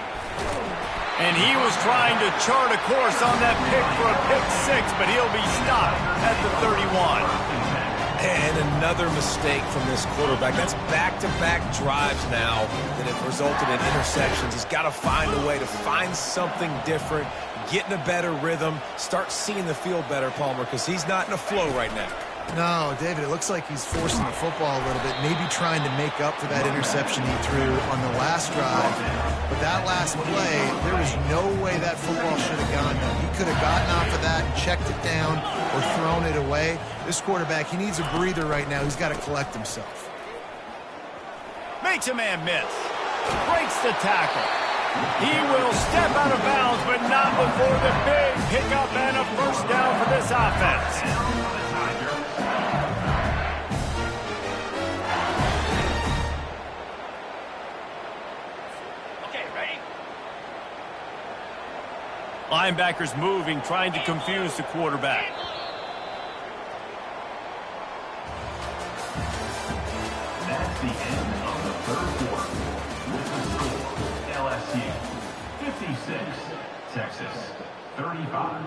And he was trying to chart a course on that pick for a pick six, but he'll be stopped at the 31. And another mistake from this quarterback. That's back-to-back drives now that have resulted in interceptions. He's got to find a way to find something different, get in a better rhythm, start seeing the field better, Palmer, because he's not in a flow right now. No, David, it looks like he's forcing the football a little bit, maybe trying to make up for that interception he threw on the last drive. But that last play, there was no way that football should have gone there. He could have gotten off of that and checked it down or thrown it away. This quarterback, he needs a breather right now. He's got to collect himself. Makes a man miss. Breaks the tackle. He will step out of bounds, but not before the big pickup and a first down for this offense. Linebackers moving, trying to confuse the quarterback. That's the end of the third quarter. With the score, LSU 56, Texas 35.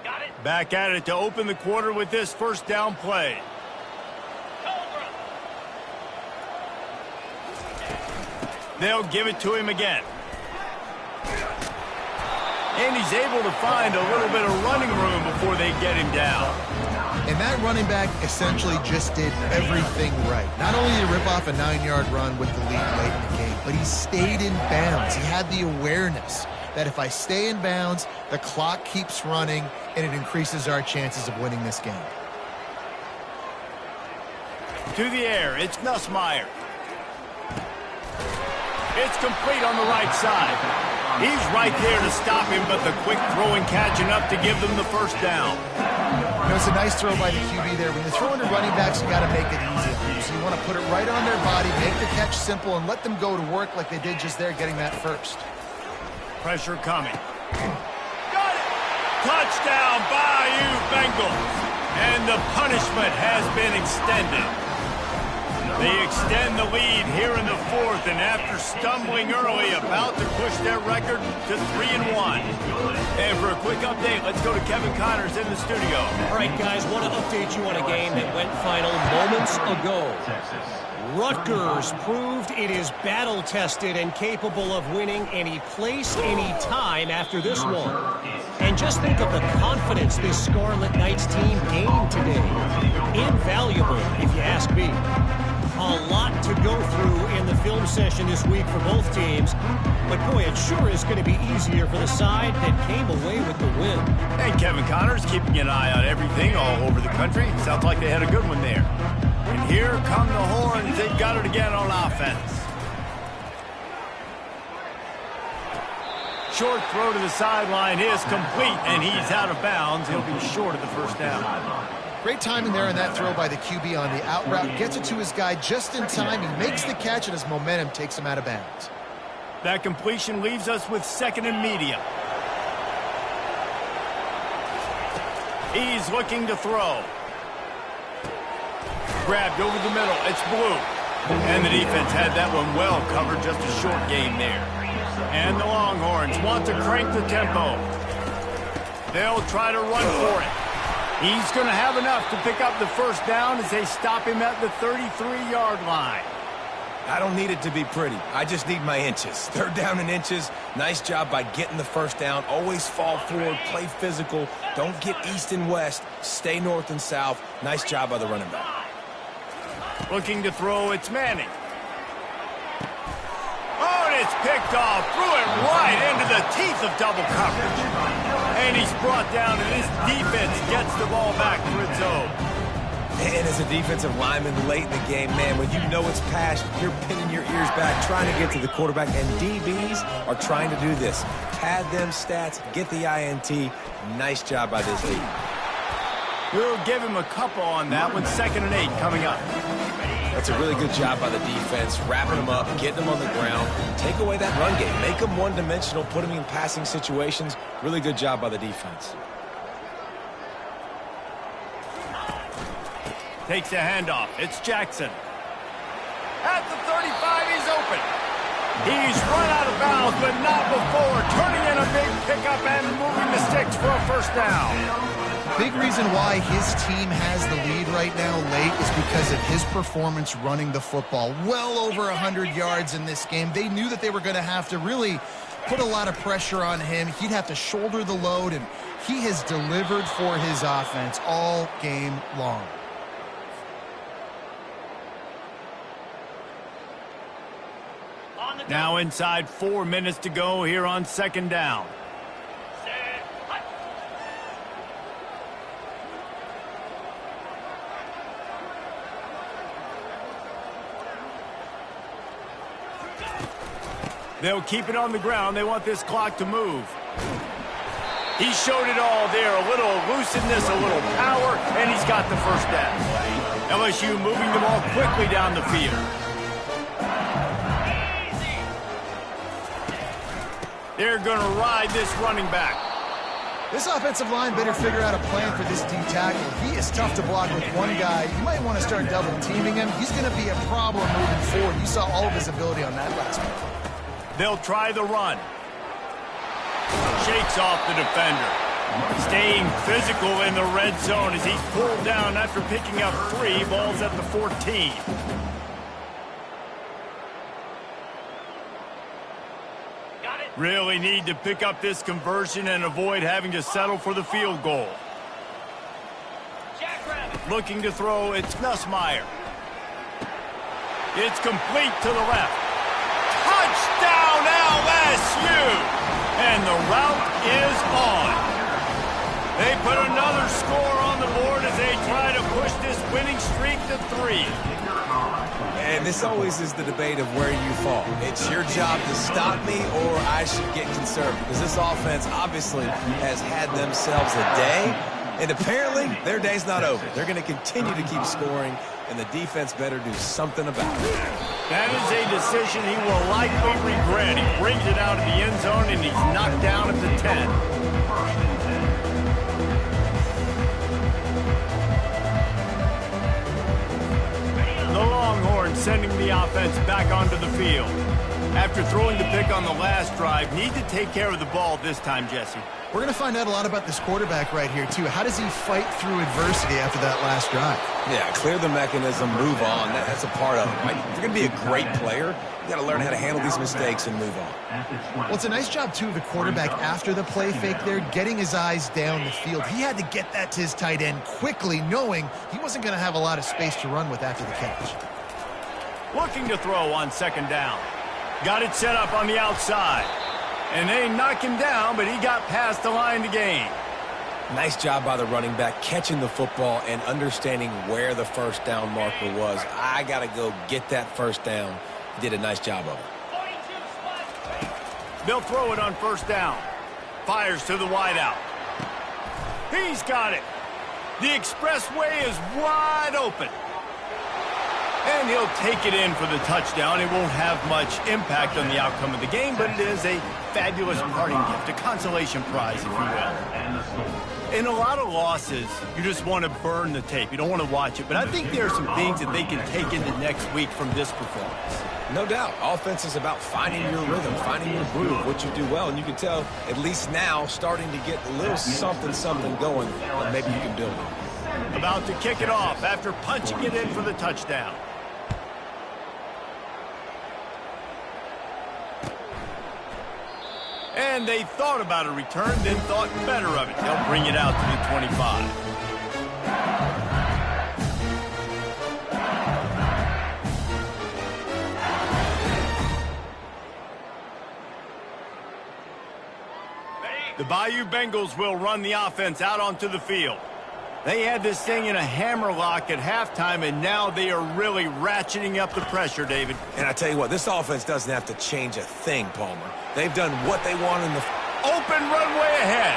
Got it. Back at it to open the quarter with this first down play. They'll give it to him again. And he's able to find a little bit of running room before they get him down. And that running back essentially just did everything right. Not only did he rip off a 9-yard run with the lead late in the game, but he stayed in bounds. He had the awareness that if I stay in bounds, the clock keeps running, and it increases our chances of winning this game. To the air, it's Nussmeier. It's complete on the right side. He's right there to stop him, but the quick throw and catching up to give them the first down. You know, it's a nice throw by the QB there. When you're throwing to running backs, you got to make it easy on them. So you want to put it right on their body, make the catch simple, and let them go to work like they did just there, getting that first. Pressure coming. Got it! Touchdown, Bayou Bengals. And the punishment has been extended. They extend the lead here in the fourth, and after stumbling early, about to push their record to 3-1. And for a quick update, let's go to Kevin Connors in the studio. All right, guys, want to update you on a game that went final moments ago. Rutgers proved it is battle-tested and capable of winning any place, any time after this one. And just think of the confidence this Scarlet Knights team gained today. Invaluable, if you ask me. A lot to go through in the film session this week for both teams. But, boy, it sure is going to be easier for the side that came away with the win. And Kevin Connors keeping an eye on everything all over the country. Sounds like they had a good one there. And here come the Horns. They've got it again on offense. Short throw to the sideline is complete, and he's out of bounds. He'll be short of the first down. Great timing there on that throw by the QB on the out route. Gets it to his guy just in time. He makes the catch, and his momentum takes him out of bounds. That completion leaves us with second and medium. He's looking to throw. Grabbed over the middle. It's Blue. And the defense had that one well covered. Just a short game there. And the Longhorns want to crank the tempo. They'll try to run for it. He's going to have enough to pick up the first down as they stop him at the 33-yard line. I don't need it to be pretty. I just need my inches. Third down in inches. Nice job by getting the first down. Always fall forward, play physical. Don't get east and west. Stay north and south. Nice job by the running back. Looking to throw, it's Manning. Oh, and it's picked off. Threw it right into the teeth of double coverage. And he's brought down, and his defense gets the ball back for its own. And as a defensive lineman late in the game, man, when you know it's past, you're pinning your ears back, trying to get to the quarterback, and DBs are trying to do this. Pad them stats, get the INT. Nice job by this team. We'll give him a couple on that one. 2nd and 8 coming up. That's a really good job by the defense, wrapping them up, getting them on the ground. Take away that run game. Make them one-dimensional, put them in passing situations. Really good job by the defense. Takes a handoff. It's Jackson. At the 35, he's open. He's run out of bounds, but not before turning in a big pickup and moving the sticks for a first down. Big reason why his team has the lead right now late is because of his performance running the football. Well over 100 yards in this game. They knew that they were going to have to really put a lot of pressure on him. He'd have to shoulder the load, and he has delivered for his offense all game long. Now inside 4 minutes to go here on second down. They'll keep it on the ground. They want this clock to move. He showed it all there. A little elusiveness, a little power, and he's got the first down. LSU moving the ball quickly down the field. They're going to ride this running back. This offensive line better figure out a plan for this D tackle. He is tough to block with one guy. You might want to start double teaming him. He's going to be a problem moving forward. You saw all of his ability on that last one. They'll try the run. Shakes off the defender. Staying physical in the red zone as he's pulled down after picking up 3 balls at the 14. Really need to pick up this conversion and avoid having to settle for the field goal. Looking to throw, it's Nussmeier. It's complete to the left. Touchdown LSU! And the route is on. They put another score on the board as they try to push this winning streak to 3. And this always is the debate of where you fall. It's your job to stop me, or I should get conservative. Because this offense obviously has had themselves a day, and apparently their day's not over. They're going to continue to keep scoring, and the defense better do something about it. That is a decision he will likely regret. He brings it out of the end zone, and he's knocked down at the 10. The Longhorns sending the offense back onto the field. After throwing the pick on the last drive, need to take care of the ball this time, Jesse. We're going to find out a lot about this quarterback right here, too. How does he fight through adversity after that last drive? Yeah, clear the mechanism, move on. That's a part of it, right? If you're going to be a great player, you got to learn how to handle these mistakes and move on. Well, it's a nice job, too, of the quarterback after the play fake there, getting his eyes down the field. He had to get that to his tight end quickly, knowing he wasn't going to have a lot of space to run with after the catch. Looking to throw on second down. Got it set up on the outside. And they knock him down, but he got past the line to gain. Nice job by the running back, catching the football and understanding where the first down marker was. I got to go get that first down. He did a nice job of it. They'll throw it on first down. Fires to the wideout. He's got it. The expressway is wide open. And he'll take it in for the touchdown. It won't have much impact on the outcome of the game, but it is a fabulous parting gift, a consolation prize, if you will. In a lot of losses, you just want to burn the tape. You don't want to watch it. But I think there are some things that they can take into next week from this performance. No doubt. Offense is about finding your rhythm, finding your groove, what you do well. And you can tell, at least now, starting to get a little something going that maybe you can build on. About to kick it off after punching it in for the touchdown. And they thought about a return, then thought better of it. They'll bring it out to the 25. The Bayou Bengals will run the offense out onto the field. They had this thing in a hammerlock at halftime, and now they are really ratcheting up the pressure, David. And I tell you what, this offense doesn't have to change a thing, Palmer. They've done what they want in the... Open runway ahead.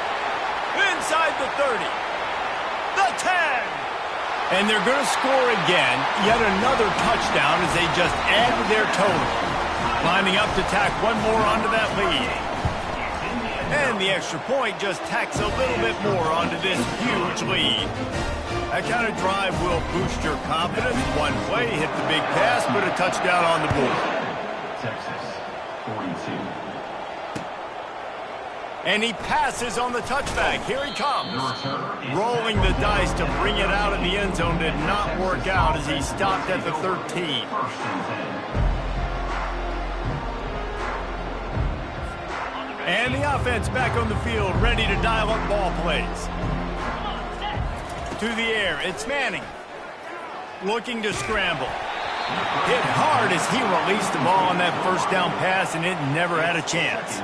Inside the 30. The 10. And they're going to score again. Yet another touchdown as they just add to their total. Lining up to tack one more onto that lead. And the extra point just tacks a little bit more onto this huge lead. That kind of drive will boost your confidence. One play, hit the big pass, put a touchdown on the board. Texas, 42. And he passes on the touchback. Here he comes. Rolling the dice to bring it out of the end zone did not work out as he stopped at the 13. And the offense back on the field, ready to dial up ball plays. To the air, it's Manning. Looking to scramble. Hit hard as he released the ball on that first down pass, and it never had a chance.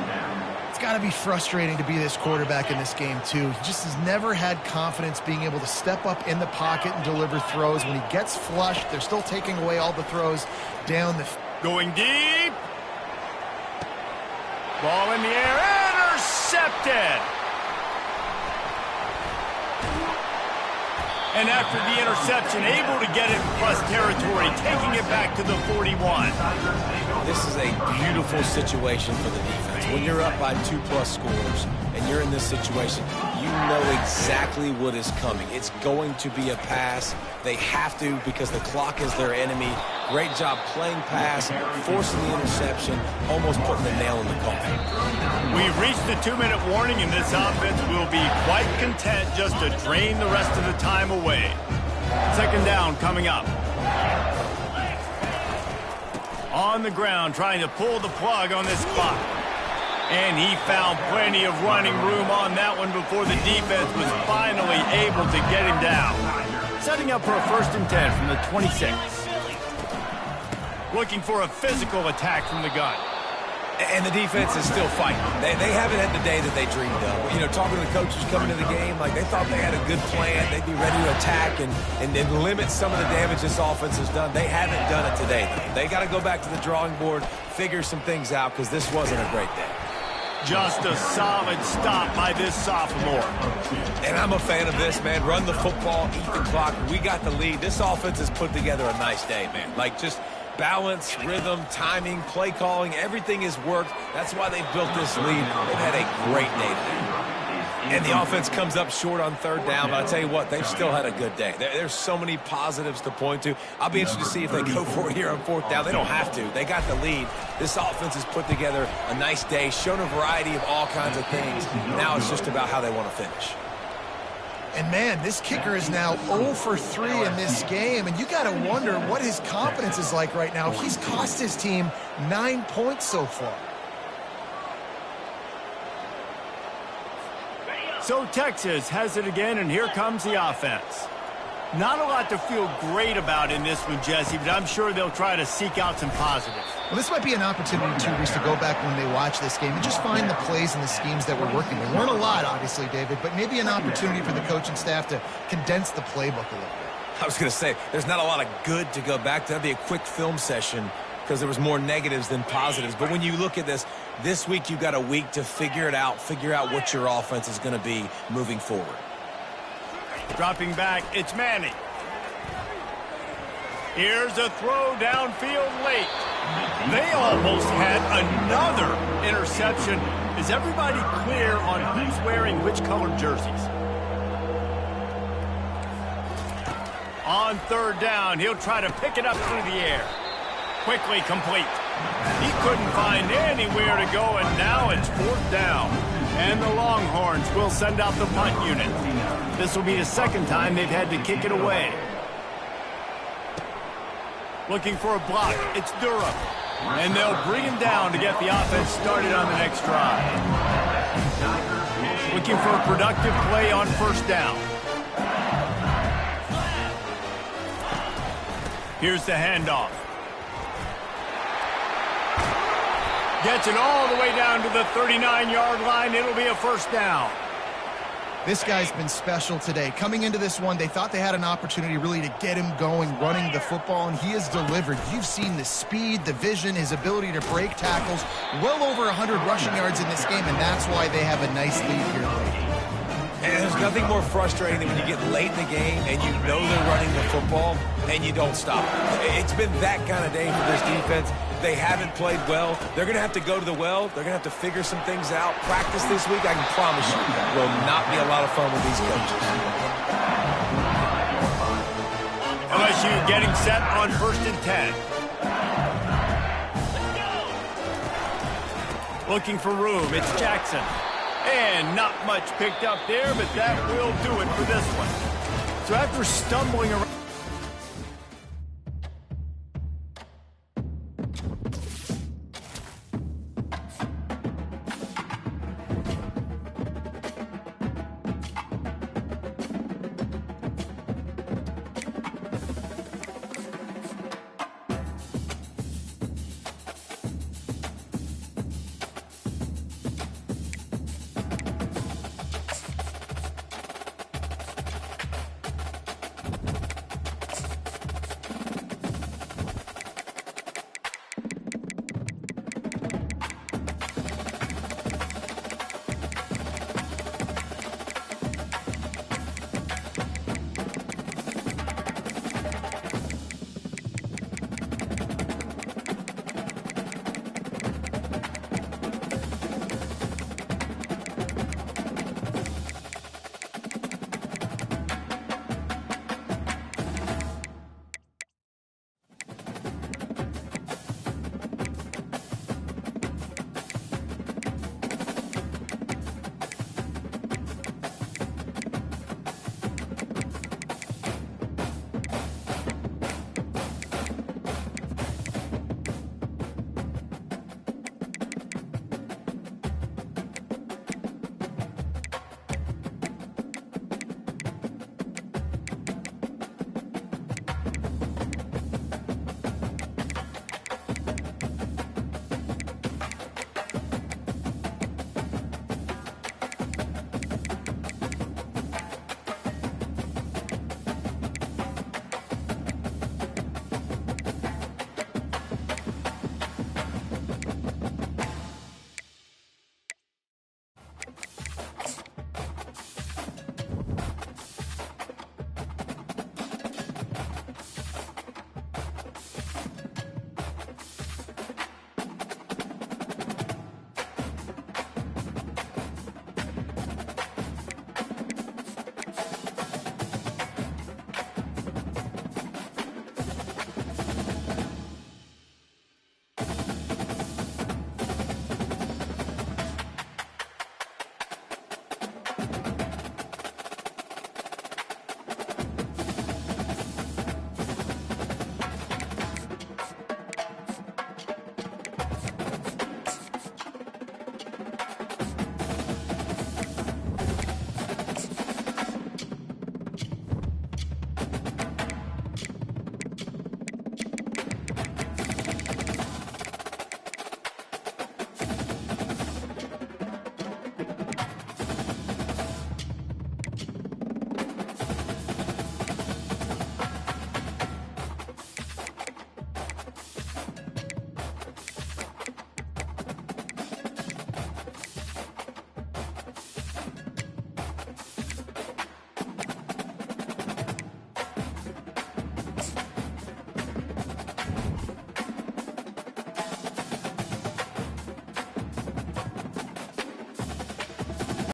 It's got to be frustrating to be this quarterback in this game, too. He just has never had confidence being able to step up in the pocket and deliver throws. When he gets flushed, they're still taking away all the throws down the... Going deep. Ball in the air, intercepted. And after the interception, able to get it in plus territory, taking it back to the 41. This is a beautiful situation for the defense. When you're up by 2+ scores and you're in this situation, you know exactly what is coming. It's going to be a pass. They have to because the clock is their enemy. Great job playing pass, forcing the interception, almost putting the nail in the coffin. We've reached the 2-minute warning, and this offense will be quite content just to drain the rest of the time away. Second down coming up. On the ground, trying to pull the plug on this clock. And he found plenty of running room on that one before the defense was finally able to get him down. Setting up for a 1st and 10 from the 26. Looking for a physical attack from the gun. And the defense is still fighting. They haven't had the day that they dreamed of. You know, talking to the coaches coming into the game, like they thought they had a good plan. They'd be ready to attack and limit some of the damage this offense has done. They haven't done it today, though. They got to go back to the drawing board, figure some things out, because this wasn't a great day. Just a solid stop by this sophomore. And I'm a fan of this, man. Run the football, eat the clock. We got the lead. This offense has put together a nice day, man. Like, just balance, rhythm, timing, play calling, everything has worked. That's why they've built this lead. They've had a great day today. And the offense comes up short on 3rd down, but I'll tell you what, they've still had a good day. There's so many positives to point to. I'll be interested to see if they go for it here on 4th down. They don't have to. They got the lead. This offense has put together a nice day, shown a variety of all kinds of things. Now it's just about how they want to finish. And, man, this kicker is now 0 for 3 in this game, and you got to wonder what his confidence is like right now. He's cost his team 9 points so far. So Texas has it again, and here comes the offense. Not a lot to feel great about in this one, Jesse, but I'm sure they'll try to seek out some positives. Well, this might be an opportunity, too, Reese, to go back when they watch this game and just find the plays and the schemes that were working. They weren't a lot, obviously, David, but maybe an opportunity for the coaching staff to condense the playbook a little bit. I was going to say, there's not a lot of good to go back to. That'd be a quick film session because there was more negatives than positives. But when you look at this week you've got a week to figure it out, figure out what your offense is going to be moving forward. Dropping back, it's Manning. Here's a throw downfield late. They almost had another interception. Is everybody clear on who's wearing which colored jerseys? On 3rd down, he'll try to pick it up through the air. Quickly complete. He couldn't find anywhere to go, and now it's 4th down. And the Longhorns will send out the punt unit. This will be the 2nd time they've had to kick it away. Looking for a block, it's Durham. And they'll bring him down to get the offense started on the next drive. Looking for a productive play on 1st down. Here's the handoff. Gets it all the way down to the 39-yard line. It'll be a 1st down. This guy's been special today. Coming into this one, they thought they had an opportunity really to get him going, running the football, and he has delivered. You've seen the speed, the vision, his ability to break tackles. Well over 100 rushing yards in this game, and that's why they have a nice lead here late. And there's nothing more frustrating than when you get late in the game and you know they're running the football and you don't stop it. It's been that kind of day for this defense. They haven't played well. They're going to have to go to the well. They're going to have to figure some things out. Practice this week, I can promise you, will not be a lot of fun with these coaches. LSU getting set on 1st and 10. Looking for room, it's Jackson. And not much picked up there, but that will do it for this one. So after stumbling around...